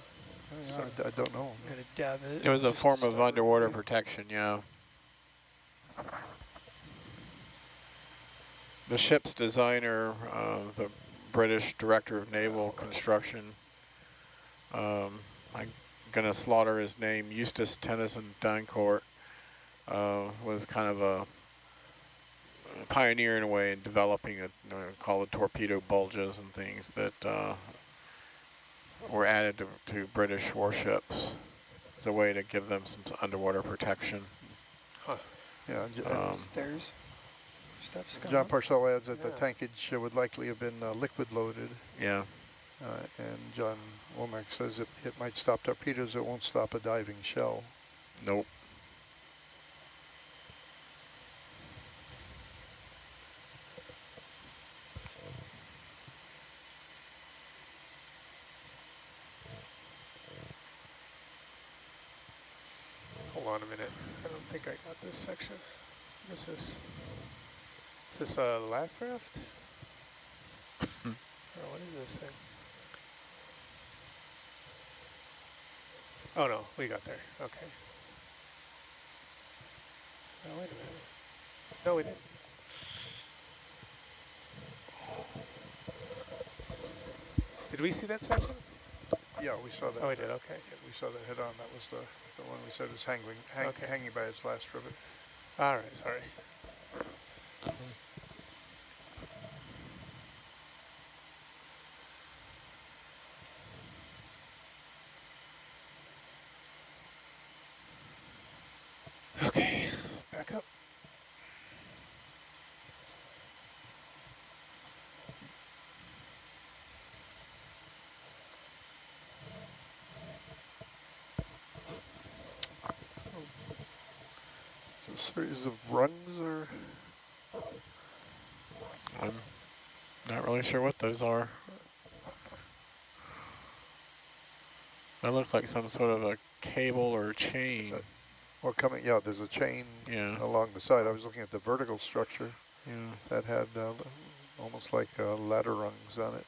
Yeah, I don't know. I'm gonna dab it. It was a just to form of start underwater recording. protection, yeah. The ship's designer, the British Director of Naval Construction, I'm gonna slaughter his name, Eustace Tennyson Duncourt, was kind of a pioneer in a way in developing called torpedo bulges and things that were added to British warships as a way to give them some underwater protection. Huh. Yeah, Stairs. Steps coming John up. Parcell adds that the Yeah. tankage would likely have been liquid loaded. Yeah. And John Womack says it might stop torpedoes, it won't stop a diving shell. Nope. Hold on a minute. I don't think I got this section. What is this? Is this a life raft? Or what is this thing? Oh no, we got there. Okay. Oh, wait a minute. No, we didn't. Did we see that section? Yeah, we saw that. Oh, we did. Okay. Yeah, we saw that head on. That was the one we said was Okay. hanging by its last rivet. All right. Sorry. Okay. Back up. It's a series of rungs, or I'm not really sure what those are. That looks like some sort of a cable or chain. well, coming. Yeah, there's a chain Yeah. along the side. I was looking at the vertical structure Yeah. that had almost like ladder rungs on it.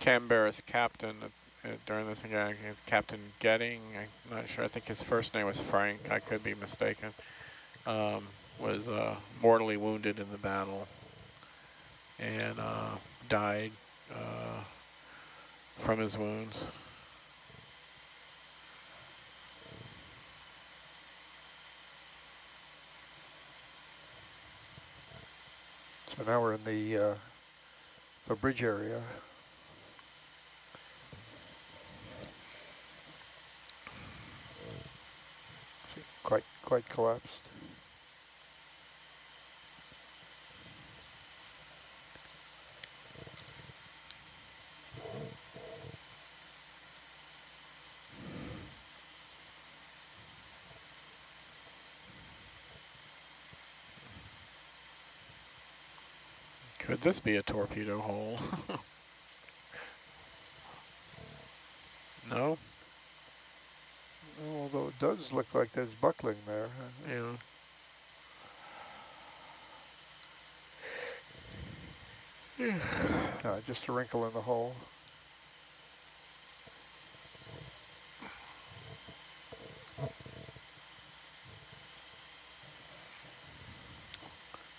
Canberra's captain during this again, Captain Getting, I'm not sure, I think his first name was Frank, I could be mistaken, was mortally wounded in the battle and died from his wounds. So now we're in the bridge area. Quite collapsed. Could this be a torpedo hole? No? Although it does look like there's buckling there. Yeah. Just a wrinkle in the hull.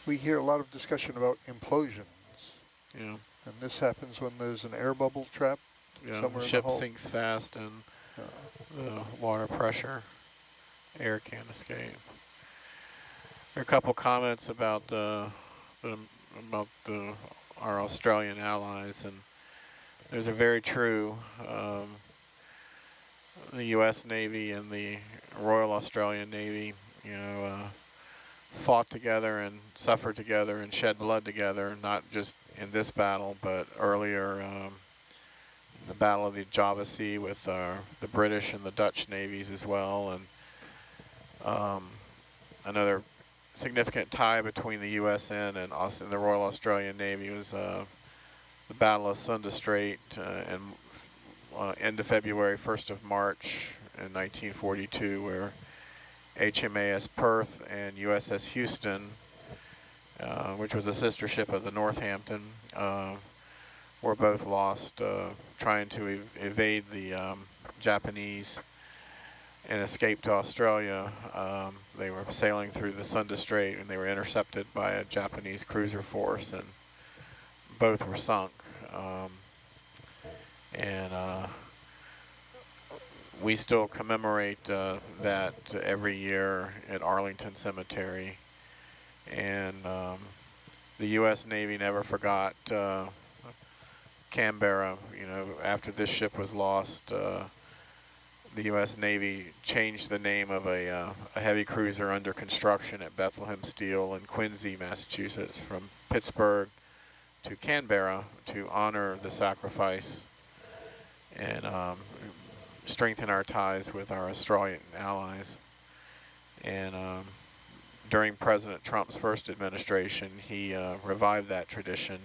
We hear a lot of discussion about implosions. Yeah. And this happens when there's an air bubble trap Yeah. somewhere The in the ship hull. sinks fast and the water pressure, air can't escape. There are a couple comments about our Australian allies, and those are very true. The U.S. Navy and the Royal Australian Navy, you know, fought together and suffered together and shed blood together, not just in this battle, but earlier, the Battle of the Java Sea with the British and the Dutch navies as well. And another significant tie between the USN and the Royal Australian Navy was the Battle of Sunda Strait end of February, 1st of March in 1942, where HMAS Perth and USS Houston, which was a sister ship of the Northampton, were both lost trying to evade the Japanese and escape to Australia. They were sailing through the Sunda Strait and they were intercepted by a Japanese cruiser force, and both were sunk. We still commemorate that every year at Arlington Cemetery. And the U.S. Navy never forgot Canberra. You know, after this ship was lost, the U.S. Navy changed the name of a heavy cruiser under construction at Bethlehem Steel in Quincy, Massachusetts, from Pittsburgh to Canberra to honor the sacrifice and strengthen our ties with our Australian allies. And during President Trump's first administration, he revived that tradition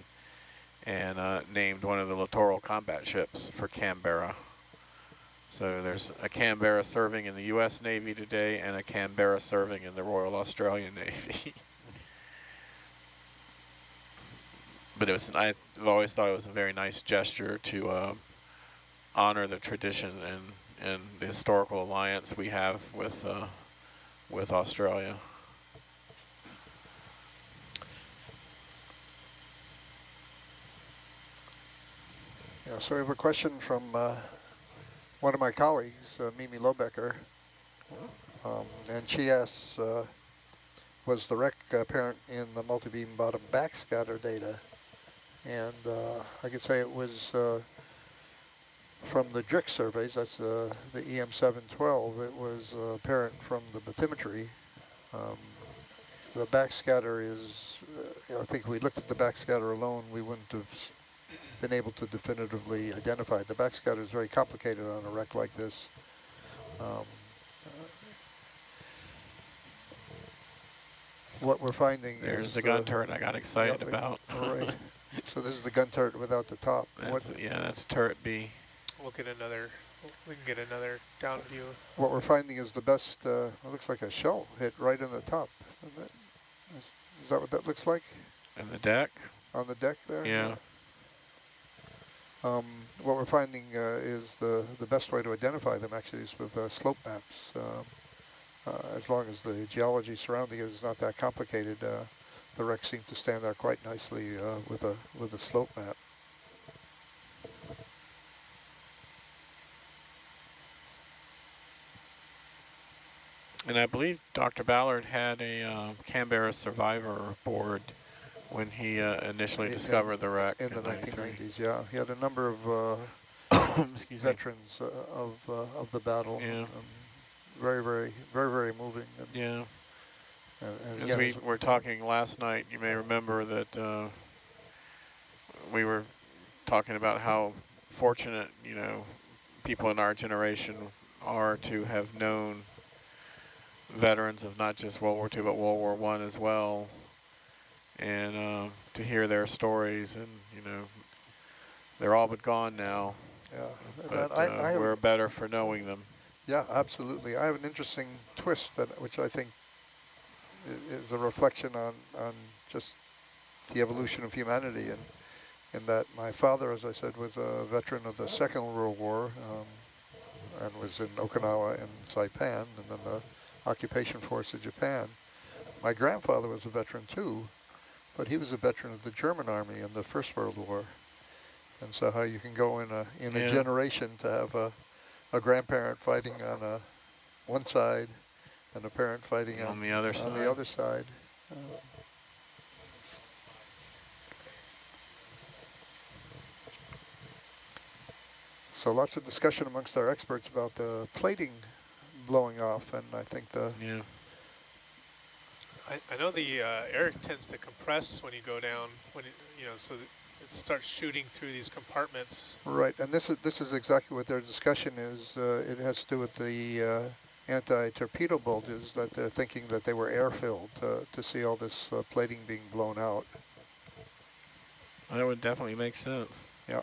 and named one of the littoral combat ships for Canberra. So there's a Canberra serving in the U.S. Navy today and a Canberra serving in the Royal Australian Navy. But I've always thought it was a very nice gesture to honor the tradition and the historical alliance we have with Australia. Yeah, so we have a question from one of my colleagues, Mimi Lobecker, and she asks, was the wreck apparent in the multi-beam bottom backscatter data? And I could say it was from the DRIC surveys, that's the EM712, it was apparent from the bathymetry. The backscatter is, I think if we looked at the backscatter alone, we wouldn't have been able to definitively identify it. The backscatter is very complicated on a wreck like this. What we're finding There's the gun turret I got excited about. Right. So this is the gun turret without the top. That's turret B. We can get another down view. What we're finding is the best, it looks like a shell hit right in the top. Is that what that looks like? And the deck? On the deck there? Yeah. What we're finding is the best way to identify them actually is with slope maps. As long as the geology surrounding it is not that complicated, the wrecks seem to stand out quite nicely with a slope map. And I believe Dr. Ballard had a Canberra survivor aboard when he initially discovered the wreck in the 1990s. Yeah, he had a number of veterans of the battle. Yeah. Very, very, very, very moving. And, yeah. And as again, we were talking last night, you may remember that we were talking about how fortunate, you know, people in our generation are to have known veterans of not just World War II, but World War I as well. And to hear their stories, and, you know, they're all but gone now. Yeah. But we're better for knowing them. Yeah, absolutely. I have an interesting twist which I think is a reflection on just the evolution of humanity, and in that my father, as I said, was a veteran of the Second World War and was in Okinawa and Saipan, and then the occupation force of Japan. My grandfather was a veteran too, but he was a veteran of the German army in the First World War. And so how you can go in a generation to have a grandparent fighting on one side and a parent fighting On the other on the side. other side. So lots of discussion amongst our experts about the plating blowing off, and I think Yeah. I know the air tends to compress when you go down, when so that it starts shooting through these compartments. right, and this is exactly what their discussion is. It has to do with the anti-torpedo bulges, that they're thinking that they were air-filled to see all this plating being blown out. That would definitely make sense. Yeah.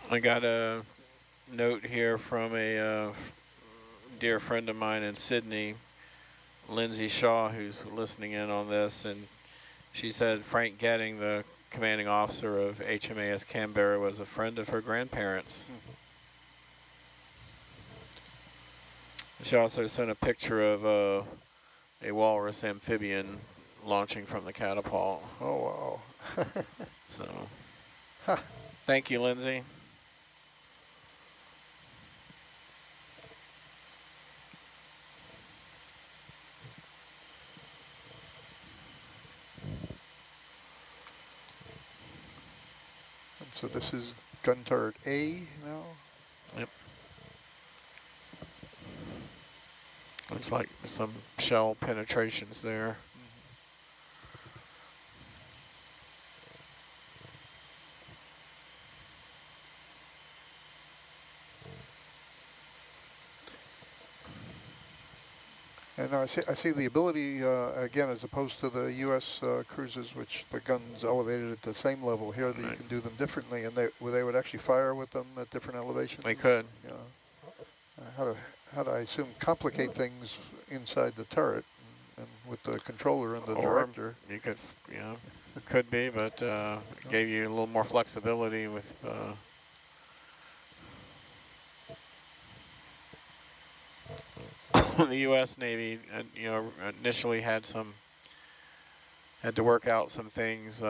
I got a note here from a dear friend of mine in Sydney, Lindsay Shaw, who's listening in on this, and she said Frank Getting, the commanding officer of HMAS Canberra, was a friend of her grandparents. She also sent a picture of a walrus amphibian launching from the catapult. Oh, wow. So, Huh. Thank you, Lindsay. And so this is gun turret A now? Yep. Looks like some shell penetrations there. And I see the ability, again, as opposed to the U.S. Cruisers, which the gun's elevated at the same level here, that you can do them differently, and they would actually fire with them at different elevations. They could. Yeah. How to, I assume, complicate things inside the turret, and with the controller and the director. You could, it could be, but it gave you a little more flexibility with. The U.S. Navy, initially had to work out some things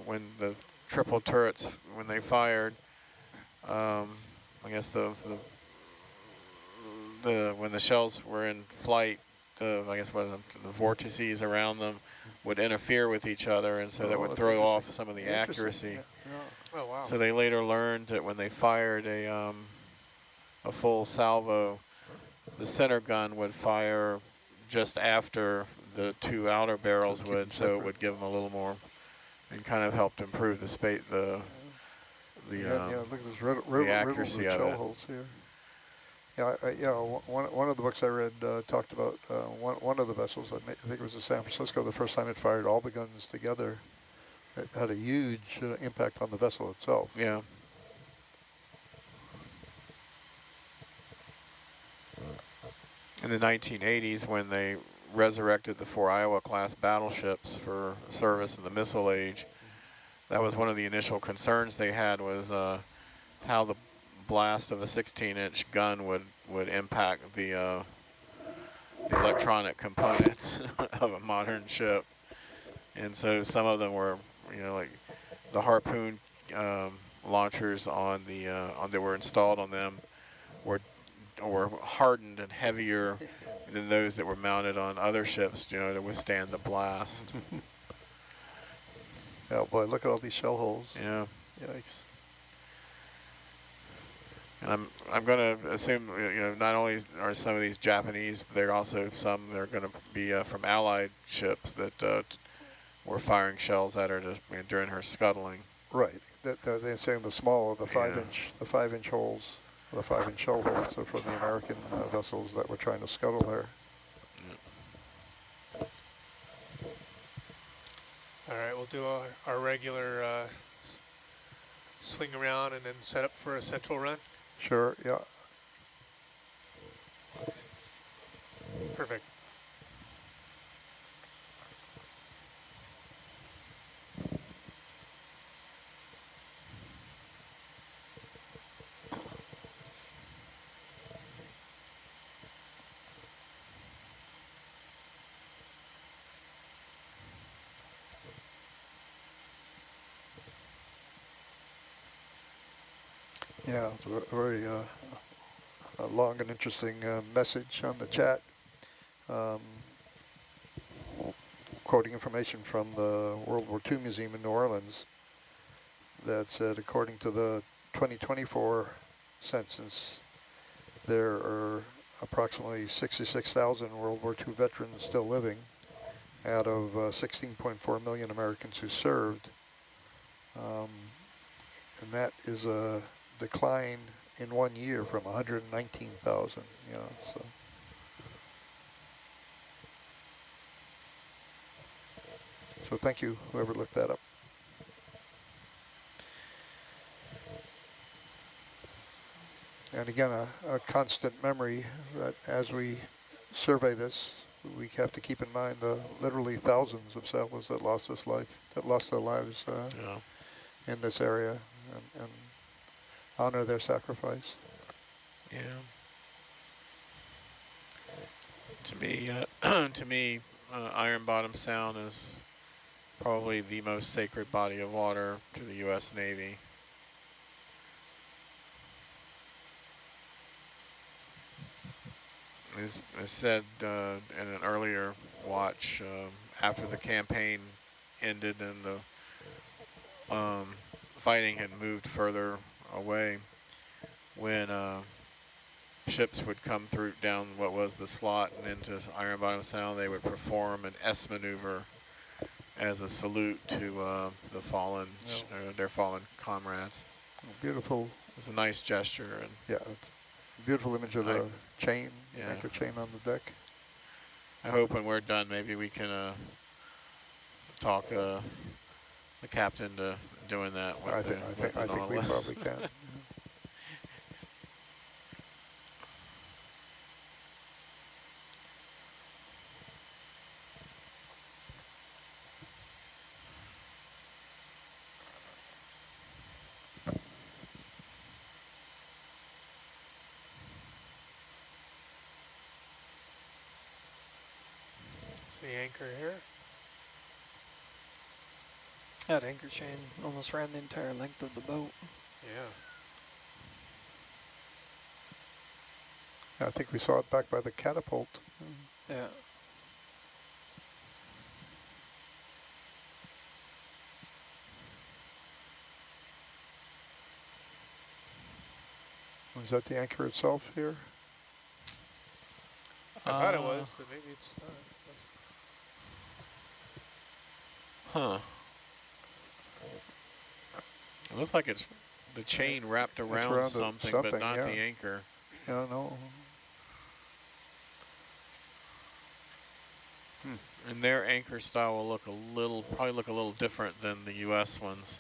when the triple turrets, when they fired. I guess when the shells were in flight, the vortices around them would interfere with each other, and so that would throw off some of the accuracy. Yeah. Yeah. Oh, wow. So they later learned that when they fired a full salvo, the center gun would fire just after the two outer barrels would, so it would give them a little more, and kind of helped improve the space, the Look at this riddles of accuracy of shell it. holes here. Yeah, one of the books I read talked about one of the vessels. I think it was the San Francisco. The first time it fired all the guns together, it had a huge impact on the vessel itself. Yeah. In the 1980s, when they resurrected the 4 Iowa-class battleships for service in the missile age, that was one of the initial concerns they had, was how the blast of a 16-inch gun would impact the electronic components of a modern ship. And so some of them were, like the Harpoon launchers that were installed on them were hardened and heavier than those that were mounted on other ships, to withstand the blast. Yeah, boy, look at all these shell holes. Yeah. Yikes. And I'm going to assume, not only are some of these Japanese, but there are also some that are going to be from Allied ships that were firing shells at her during her scuttling. Right. They're saying the 5-inch holes, the 5-inch shell holes are from the American vessels that were trying to scuttle her. All right, we'll do our regular swing around and then set up for a central run. Sure, yeah. Perfect. Yeah, it's a very long and interesting message on the chat. Um, quoting information from the World War II Museum in New Orleans that said, according to the 2024 census, there are approximately 66,000 World War II veterans still living out of 16.4 million Americans who served. And that is a decline in 1 year from 119,000, you know, so thank you, whoever looked that up. And again, a constant memory that as we survey this, we have to keep in mind the literally thousands of sailors that lost their lives Yeah. in this area, and honor their sacrifice. Yeah. To me, Iron Bottom Sound is probably the most sacred body of water to the U.S. Navy. As I said in an earlier watch, after the campaign ended and the fighting had moved further away, when ships would come through down what was the slot and into Iron Bottom Sound, they would perform an S maneuver as a salute to the fallen, their fallen comrades. Beautiful. It was a nice gesture. And yeah, beautiful image of the chain, anchor chain on the deck. I hope when we're done, maybe we can talk the captain to doing that with I the think we probably can. The anchor here. That anchor chain almost ran the entire length of the boat. Yeah. I think we saw it back by the catapult. Yeah. Was that the anchor itself here? I thought it was, but maybe it's not. Huh. It looks like it's the chain wrapped around something, but not the anchor. Yeah, no. And their anchor style will probably look a little different than the U.S. ones.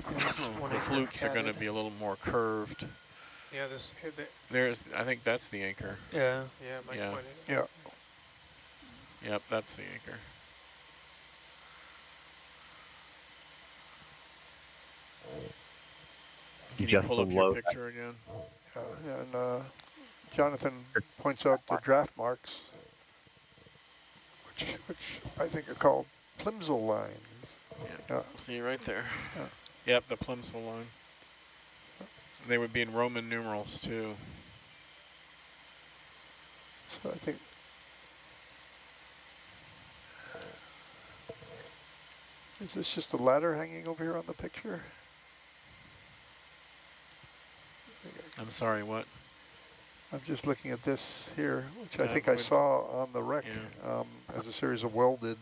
The flukes are going to be a little more curved. Yeah, I think that's the anchor. Yeah. Yeah. Yeah. Yep, that's the anchor. Can you pull up your picture again? And Jonathan points out the draft marks, which I think are called plimsoll lines. Yeah. See right there. Yep, the plimsoll line. They would be in Roman numerals too. So I think is this just a ladder hanging over here on the picture? I'm sorry, what? I'm just looking at this here, which I think I saw on the wreck as a series of welded.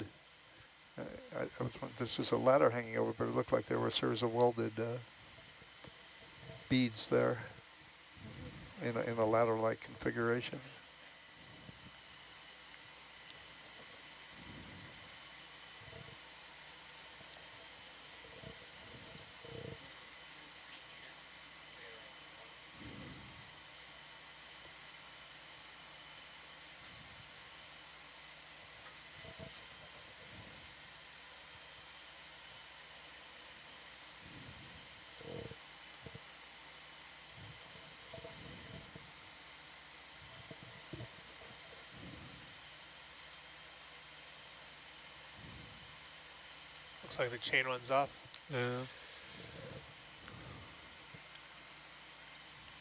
This is a ladder hanging over, but it looked like there were a series of welded beads there in a ladder-like configuration. Looks like the chain runs off. Yeah.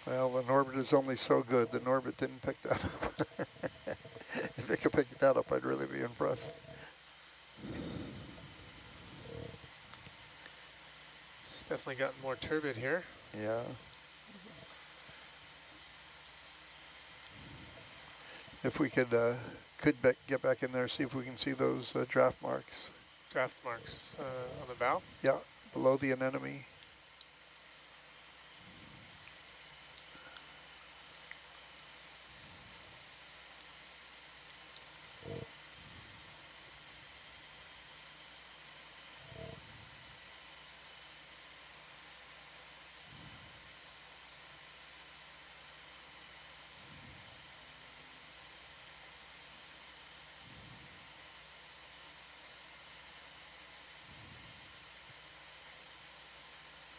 Well, the Norbit is only so good. The Norbit didn't pick that up. If it could pick that up, I'd really be impressed. It's definitely gotten more turbid here. Yeah. If we could get back in there, see if we can see those draft marks. Draft marks on the bow? Yeah, below the anemone.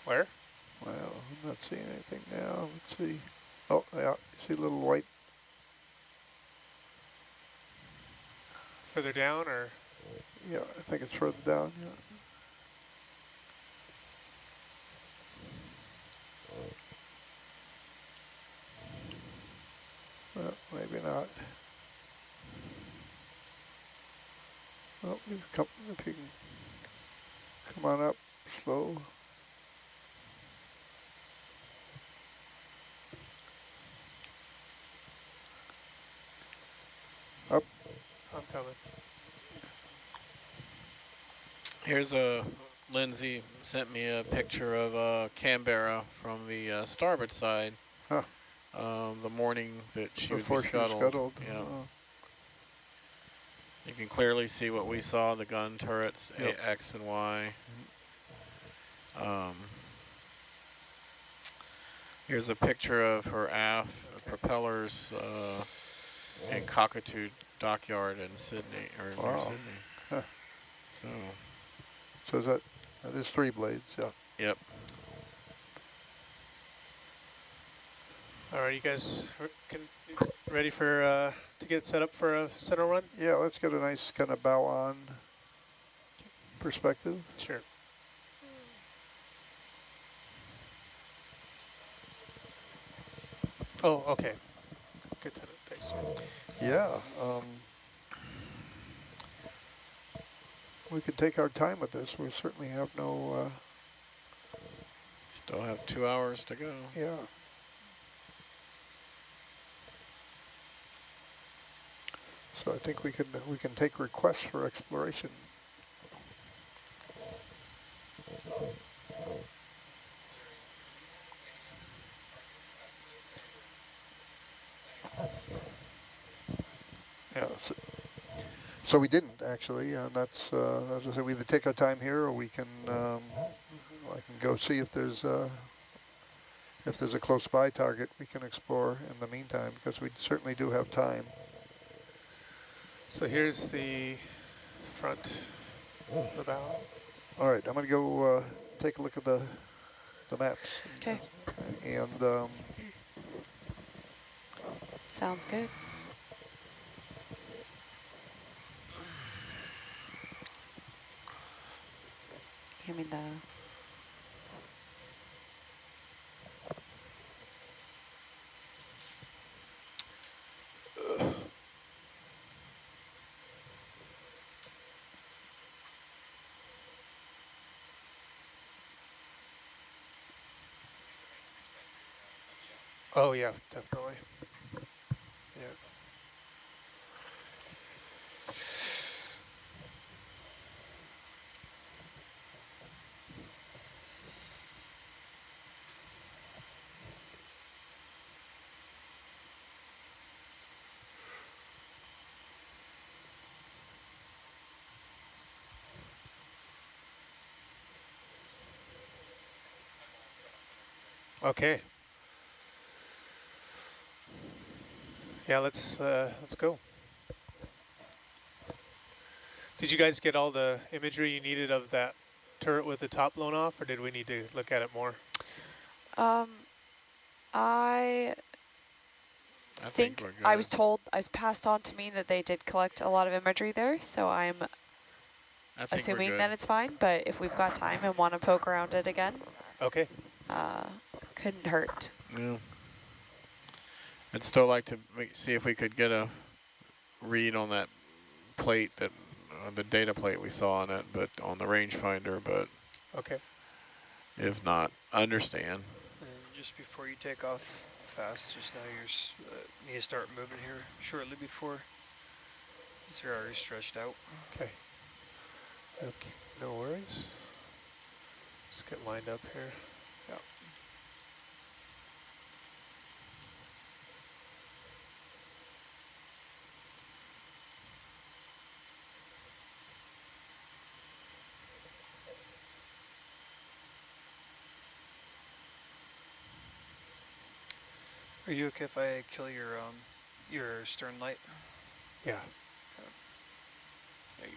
Where? Well, I'm not seeing anything now. Let's see. Oh, yeah, see a little white. Further down or? Yeah, I think it's further down. Yeah. Well, maybe not. Well, if you can come on up slow. Up. I'm coming. Here's Lindsay sent me a picture of Canberra from the starboard side. Huh. The morning that she Before would be she was scuttled. Yeah. Oh. You can clearly see what we saw, the gun turrets, Yep. X and Y. Here's a picture of her aft propellers in Cockatoo Dockyard in Sydney, or near Sydney. Huh. So is that is 3 blades, yeah. Yep. All right, you guys ready for to get set up for a center run? Yeah, let's get a nice kind of bow on perspective. Sure. Oh, okay. Good to know. Thanks. Yeah. We could take our time with this. We certainly have no... Still have 2 hours to go. Yeah. So I think we can take requests for exploration. Yeah. So we didn't actually, and that's as I said, we either take our time here, or we can I can go see if there's a close by target we can explore in the meantime, because we certainly do have time. So here's the front of the bow. All right, I'm going to go take a look at the maps. Okay. And sounds good. Give me the... Oh yeah, definitely. Yeah. Okay. Yeah, let's go. Did you guys get all the imagery you needed of that turret with the top blown off, or did we need to look at it more? I think I was told, I was passed on to me that they did collect a lot of imagery there, so I'm assuming that it's fine, but if we've got time and want to poke around it again, okay, couldn't hurt. Yeah. I'd still like to see if we could get a read on that plate, that the data plate we saw on it, but on the rangefinder. But Okay. if not, understand. And just before you take off fast, just now you need to start moving here shortly before. They're already stretched out. Okay. Okay. No worries. Just get lined up here. Yep. Are you okay if I kill your stern light? Yeah. There you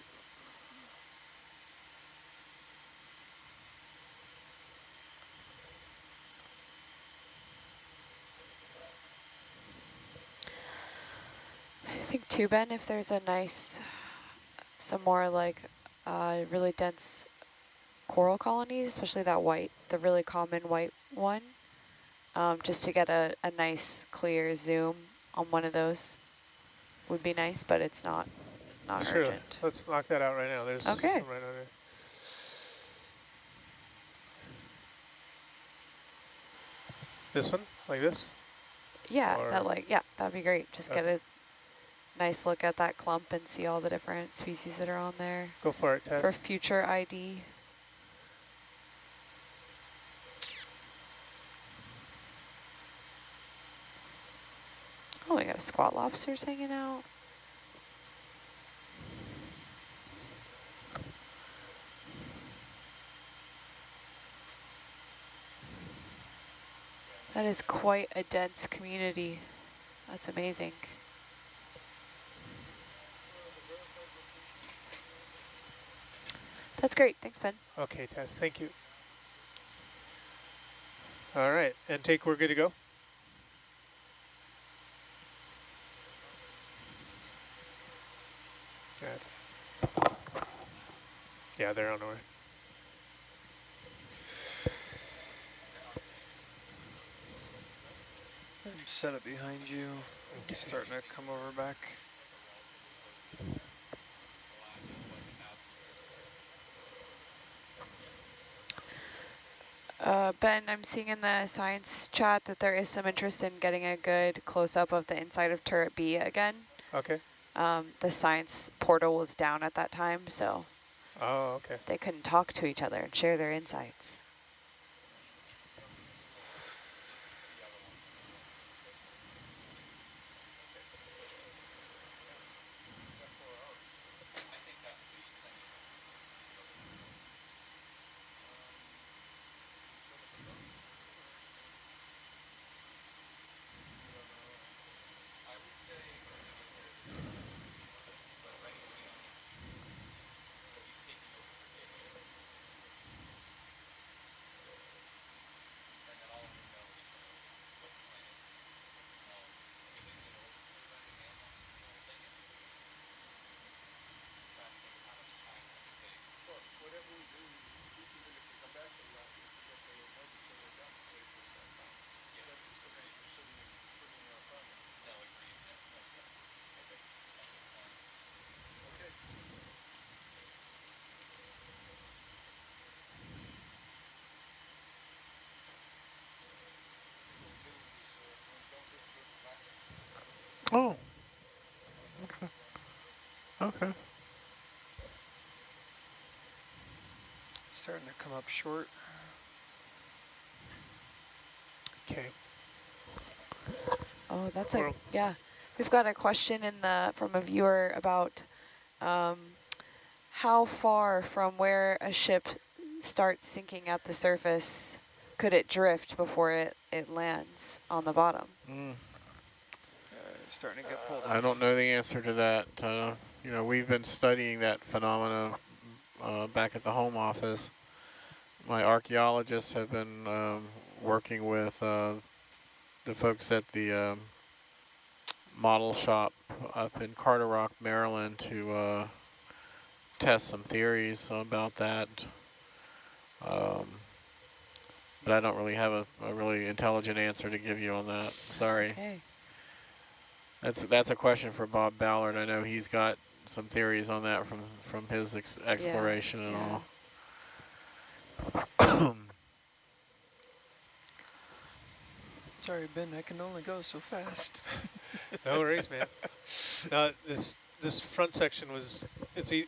I think too, Ben, if there's a nice, some more like really dense coral colonies, especially that white, the really common white one, just to get a nice clear zoom on one of those would be nice, but it's not Sure. urgent. Let's knock that out right now. There's Okay. some right on there. This one, like this? Yeah, Or that'd be great. Just okay. get a nice look at that clump and see all the different species that are on there. Go for it, Tess. For future ID. Oh, we got squat lobsters hanging out. That is quite a dense community. That's amazing. That's great. Thanks, Ben. Okay, Tess, thank you. All right, intake, we're good to go? Good. Yeah, they're on the way. set it behind you. Okay. Starting to come over back. Ben, I'm seeing in the science chat that there is some interest in getting a good close-up of the inside of turret B again. Okay. The science portal was down at that time, so Okay. they couldn't talk to each other and share their insights. Oh, okay. Okay. Starting to come up short. Okay. Oh, that's yeah. We've got a question from a viewer about how far from where a ship starts sinking at the surface could it drift before it lands on the bottom? Starting to get pulled I off. don't know the answer to that. You know, we've been studying that phenomena back at the home office. My archaeologists have been working with the folks at the model shop up in Carter Rock, Maryland, to test some theories about that. But I don't really have a really intelligent answer to give you on that. Sorry. Okay. That's a question for Bob Ballard. I know he's got some theories on that from his exploration and all. Sorry, Ben, I can only go so fast. No worries, man. This front section was it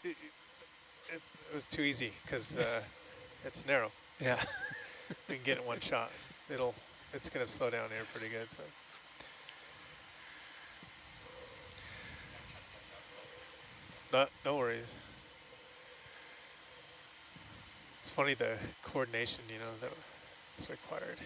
was too easy because it's narrow. Yeah. So we can get it one shot. It's gonna slow down here pretty good. So. No worries. It's funny the coordination, that's required.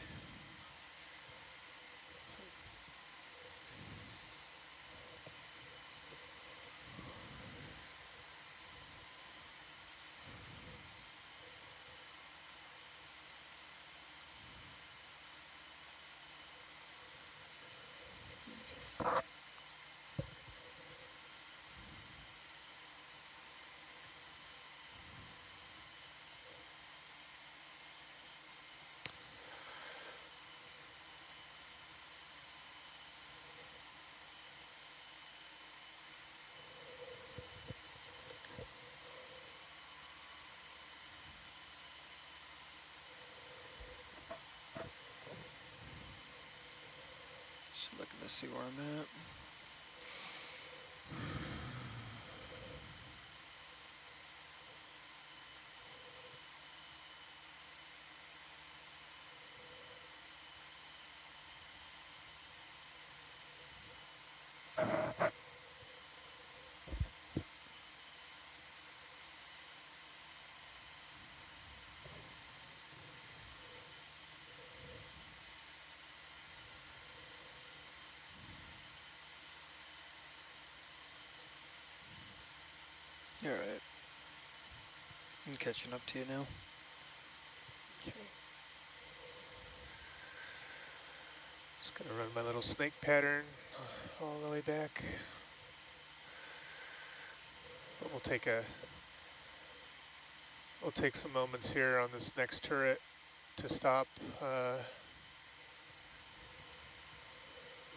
Just looking to see where I'm at. All right. I'm catching up to you now. Okay. Just gonna run my little snake pattern all the way back. But we'll take some moments here on this next turret to stop.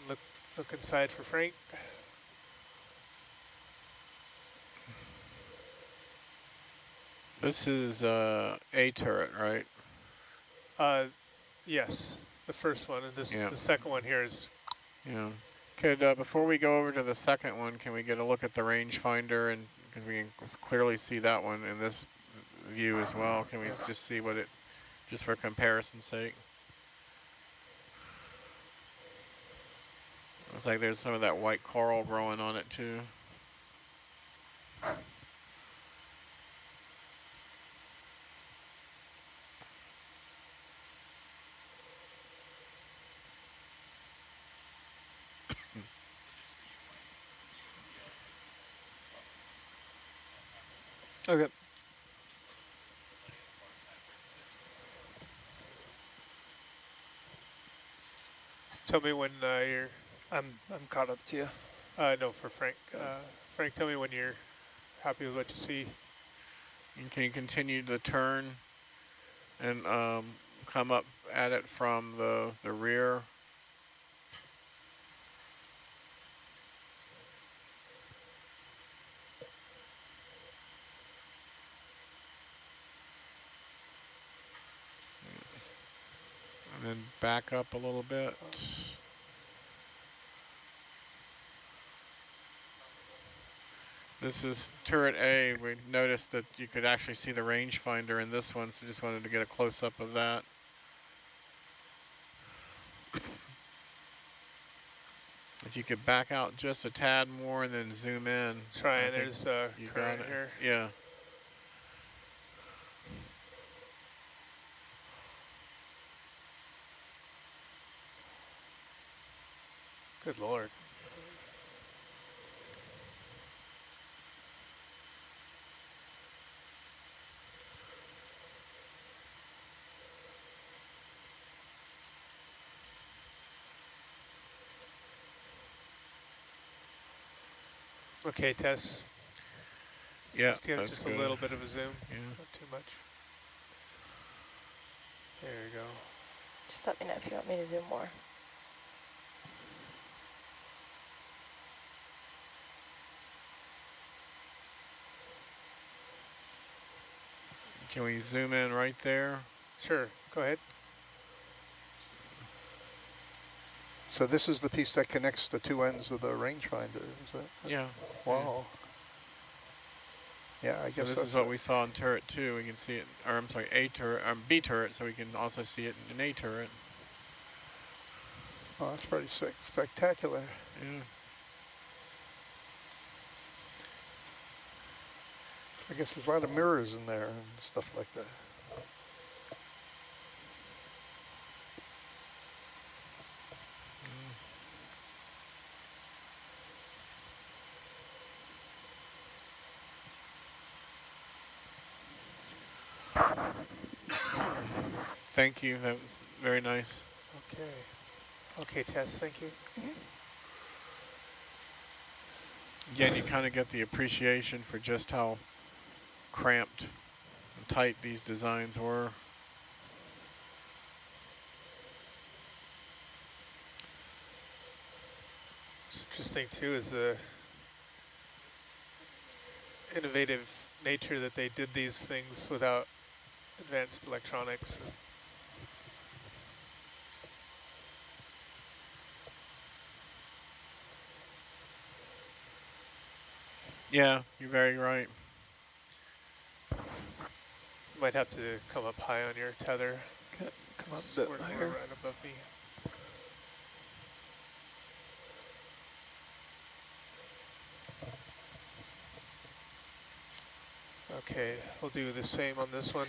Look inside for Frank. This is a turret, right? Yes, the first one, and Yeah. the second one here is. Yeah. Could before we go over to the second one, can we get a look at the rangefinder, and because we can clearly see that one in this view as well? Can we just see what it, just for comparison's sake? Looks like there's some of that white coral growing on it too. Okay. Tell me when you're. I'm caught up to you. No, for Frank. Frank, tell me when you're happy with what you see. And can you continue to turn and come up at it from the rear? And then back up a little bit. This is turret A. We noticed that you could actually see the rangefinder in this one, so just wanted to get a close-up of that. If you could back out just a tad more and then zoom in. Trying, there's you current got it here. Yeah. Good Lord. Okay, Tess. Yeah, Let's give that's just good. a little bit of a zoom. Yeah. Not too much. There you go. Just let me know if you want me to zoom more. Can we zoom in right there? Sure, go ahead. So this is the piece that connects the two ends of the rangefinder, is that? Yeah. Wow. Yeah, I So guess this that's is what we saw in turret 2. We can see it, or I'm sorry, A turret, B turret, so we can also see it in A turret. Oh, that's pretty sick, spectacular. Yeah. I guess there's a lot of mirrors in there and stuff like that. Thank you. That was very nice. Okay. Okay, Tess, thank you. Again, you kind of get the appreciation for just how cramped and tight these designs were. What's interesting too is the innovative nature that they did these things without advanced electronics. Yeah, you're very right. You might have to come up high on your tether. Come up a We're bit higher. right above me. Okay, we'll do the same on this one.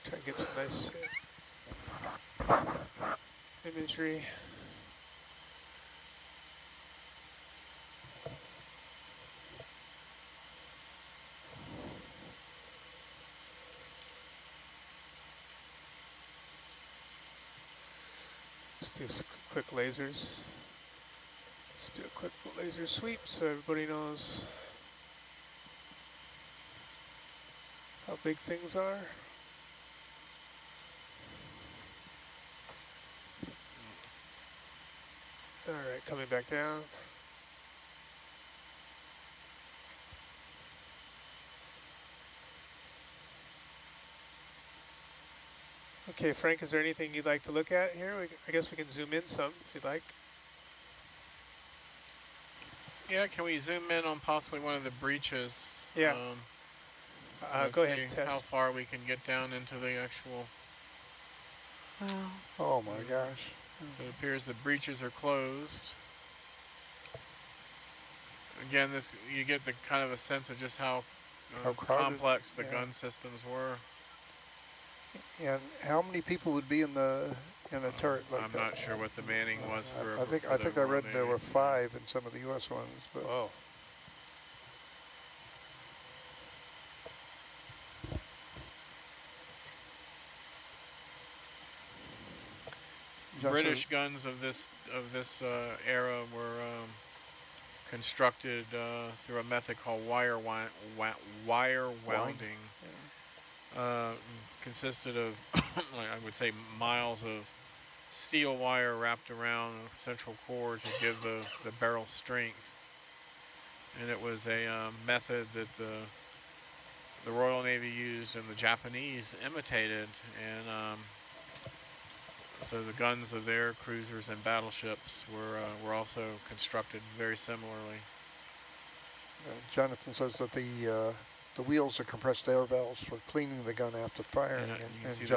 Try and get some nice imagery. Let's do some quick lasers. Let's do a quick laser sweep so everybody knows how big things are. All right, coming back down. Okay, Frank, is there anything you'd like to look at here? I guess we can zoom in some if you'd like. Yeah, can we zoom in on possibly one of the breaches? Yeah. Go ahead, see Tess. how far we can get down into the actual... Wow. Oh my gosh. So it appears the breaches are closed. Again, this you get the kind of a sense of just how crowded, complex the yeah. gun systems were. And how many people would be in a turret like I'm that? not sure what the manning was for. I think I read there were 5 in some of the U.S. ones. But Whoa. British guns of this era were constructed through a method called wire welding. Consisted of, I would say, miles of steel wire wrapped around a central core to give the barrel strength. And it was a method that the Royal Navy used and the Japanese imitated. And so the guns of their cruisers and battleships were also constructed very similarly. Jonathan says that the wheels are compressed air valves for cleaning the gun after firing. And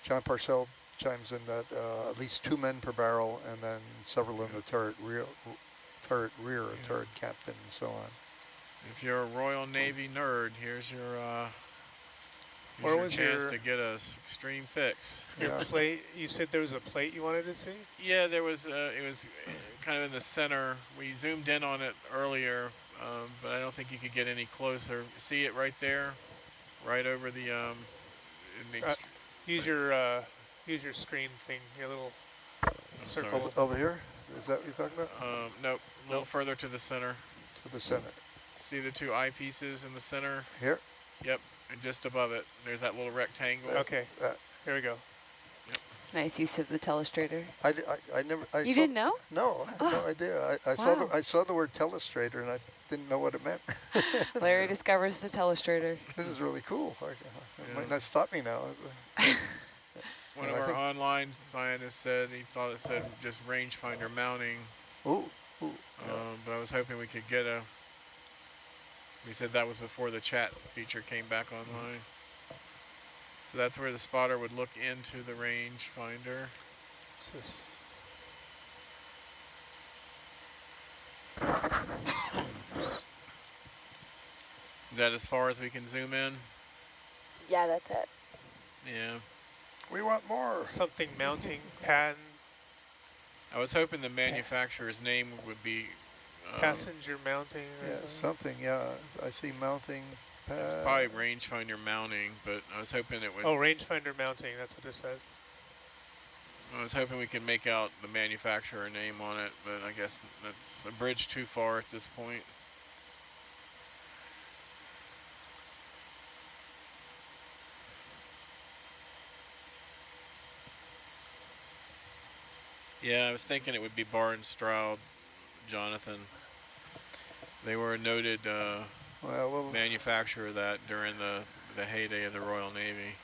John Parcell chimes in that at least 2 men per barrel, and then several in the turret rear, and turret captain, and so on. If you're a Royal Navy nerd, here's your chance to get a extreme fix. Your plate, you said there was a plate you wanted to see? Yeah, there was, it was kind of in the center. We zoomed in on it earlier, but I don't think you could get any closer. See it right there? Right over the, use your screen thing, your little circle. Over here? Is that what you're talking about? Nope, a little further to the center. To the center. See the 2 eyepieces in the center? Here? Yep, and just above it, there's that little rectangle. Okay, here we go. Yep. Nice use of the telestrator. I never. You didn't know? No, I had no idea. I saw the word telestrator, and didn't know what it meant. Larry discovers the telestrator. This is really cool. It Yeah. might not stop me now. One And of I our think- online scientists said he thought it said just rangefinder mounting, Ooh, ooh, yeah. but I was hoping we could get a. He said that was before the chat feature came back online. So that's where the spotter would look into the rangefinder. Is that as far as we can zoom in? Yeah, that's it. Yeah. We want more. Something mounting patent, I was hoping the manufacturer's name would be. passenger mounting or Yeah, something. something, yeah. I see mounting pad. It's probably rangefinder mounting, but I was hoping it would. Oh, rangefinder mounting, that's what it says. I was hoping we could make out the manufacturer name on it, but I guess that's a bridge too far at this point. Yeah, I was thinking it would be Bar and Stroud, Jonathan. They were a noted manufacturer of that during the heyday of the Royal Navy.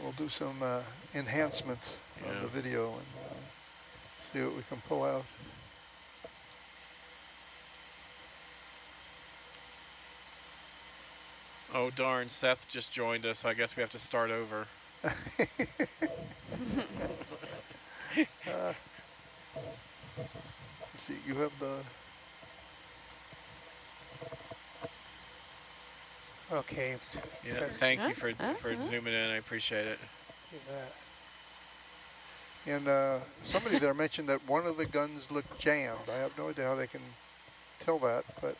We'll do some enhancement of the video and see what we can pull out. Oh darn, Seth just joined us. I guess we have to start over. Let's see, you have the... Okay. Yeah, thank you for zooming in. I appreciate it. And somebody there mentioned that one of the guns looked jammed. I have no idea how they can tell that, but...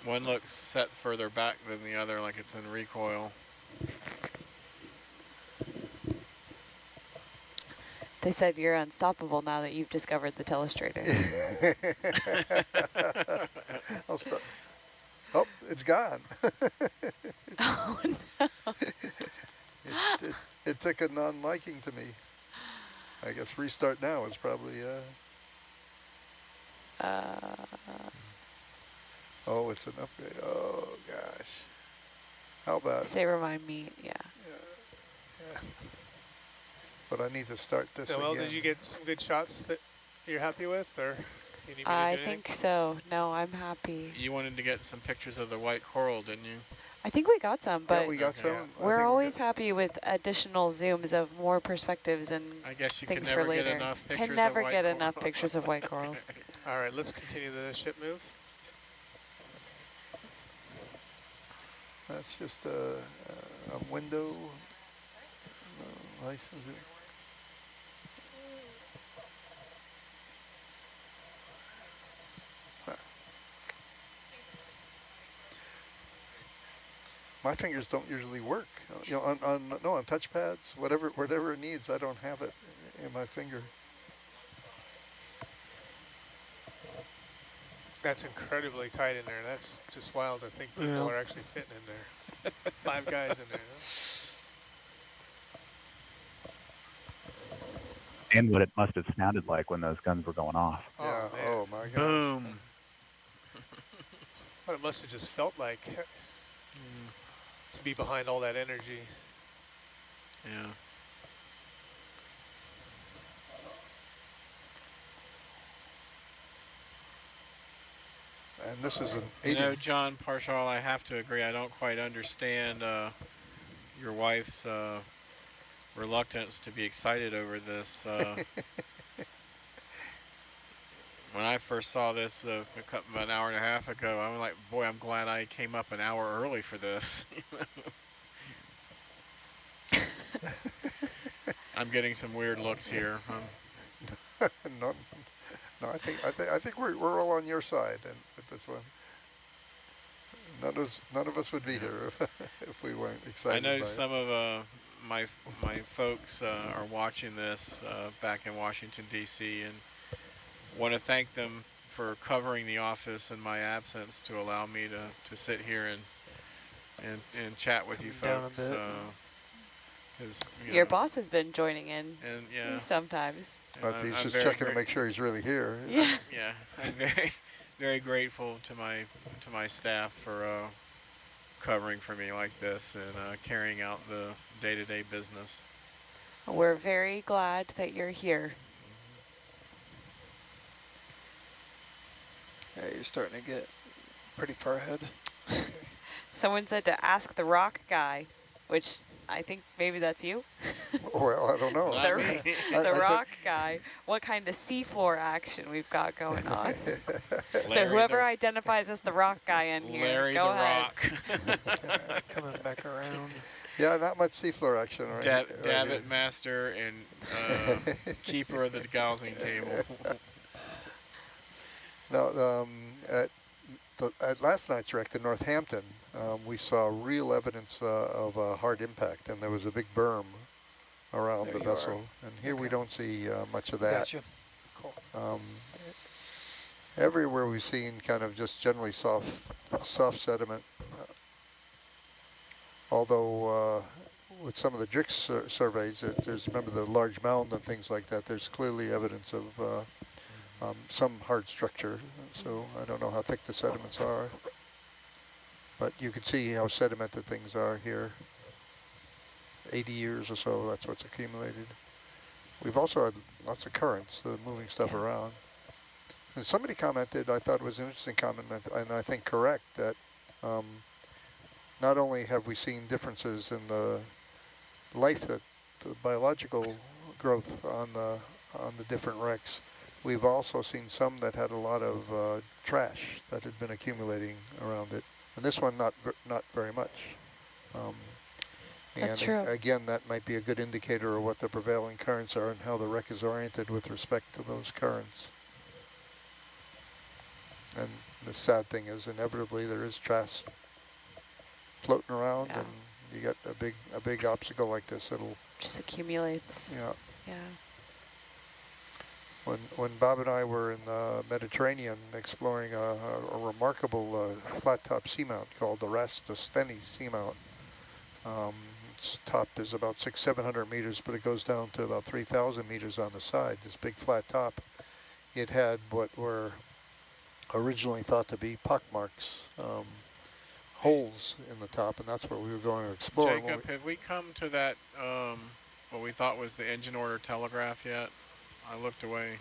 One looks set further back than the other, like it's in recoil. They said you're unstoppable now that you've discovered the telestrator. I'll stop. Oh, it's gone. Oh, no. It took a non-liking to me. I guess restart now is probably... Oh, it's an upgrade. Oh, gosh. How about... Say remind me, yeah. But I need to start this Noel, again. did you get some good shots that you're happy with, or do you need me to do I anything? think so. No, I'm happy. You wanted to get some pictures of the white coral, didn't you? I think we got some, but Yeah, we got some. we're always happy with additional zooms of more perspectives and I guess you things can for never later. get enough pictures Can never of white get coral. enough pictures of white corals. All right, let's continue the ship move. That's just a window license. My fingers don't usually work. You know, on touch pads, whatever it needs, I don't have it in my finger. That's incredibly tight in there. That's just wild to think people are actually fitting in there. 5 guys in there. Huh? And what it must have sounded like when those guns were going off. Yeah. Oh my God. Boom. What it must have just felt like to be behind all that energy. Yeah. And this is an 80. You know, John Parshall, I have to agree. I don't quite understand your wife's reluctance to be excited over this. When I first saw this about an hour and a half ago, I'm like, boy, I'm glad I came up an hour early for this. I'm getting some weird looks here. No, I think we're all on your side and with this one. None of us would be here if we weren't excited. I know by some of my folks are watching this back in Washington D.C. and want to thank them for covering the office in my absence to allow me to sit here and chat with you folks. Your boss has been joining in and sometimes. But he's I'm just very checking to make sure he's really here. Yeah. Yeah, I'm very, very grateful to my staff for covering for me like this and carrying out the day-to-day business. We're very glad that you're here. Yeah, you're starting to get pretty far ahead. Someone said to ask the rock guy, which I think maybe that's you. Well, I don't know. Not me. The rock guy, what kind of seafloor action we've got going on. So whoever identifies as the rock guy in here, Larry go the ahead. Rock. Coming back around. Yeah, not much seafloor action right Dabbit master and keeper of the dowsing table. Now, at last night's wreck in Northampton, we saw real evidence of a hard impact, and there was a big berm around the vessel. And here we don't see much of that. Gotcha. Cool. Everywhere we've seen kind of just generally soft sediment. Although with some of the Drix surveys, there's, remember the large mound and things like that, there's clearly evidence of some hard structure. So I don't know how thick the sediments are, but you can see how sedimented things are here. 80 years or so, that's what's accumulated. We've also had lots of currents, moving stuff around. And somebody commented, I thought it was an interesting comment, and I think correct, that not only have we seen differences in the life, that the biological growth on the different wrecks, we've also seen some that had a lot of trash that had been accumulating around it, and this one not very much. That's and true. Again, that might be a good indicator of what the prevailing currents are and how the wreck is oriented with respect to those currents. And the sad thing is, inevitably, there is trash floating around, and you got a big obstacle like this, it'll just accumulates. Yeah. When Bob and I were in the Mediterranean exploring a remarkable flat-top seamount called the Steni seamount, its top is about 600-700 meters, but it goes down to about 3,000 meters on the side. This big flat top, it had what were originally thought to be pockmarks, holes in the top, and that's what we were going to explore. Jacob, have we come to that, what we thought was the engine order telegraph yet? I looked away.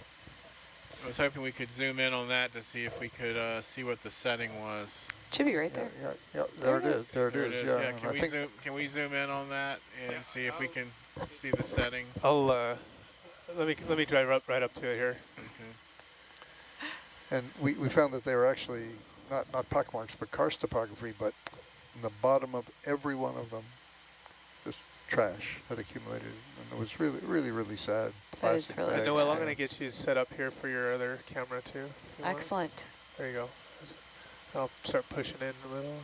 I was hoping we could zoom in on that to see if we could see what the setting was. Should be right there. Yeah, there it is. There it is. Yeah. Can we zoom in on that and see if we can see the setting? I'll let me drive right up to it here. Okay. And we found that they were actually not pockmarks, but karst topography, but in the bottom of every one of them, just trash had accumulated, and it was really sad. That is really sad. Noel, I'm going to get you set up here for your other camera too. Excellent. There you go. I'll start pushing in a little.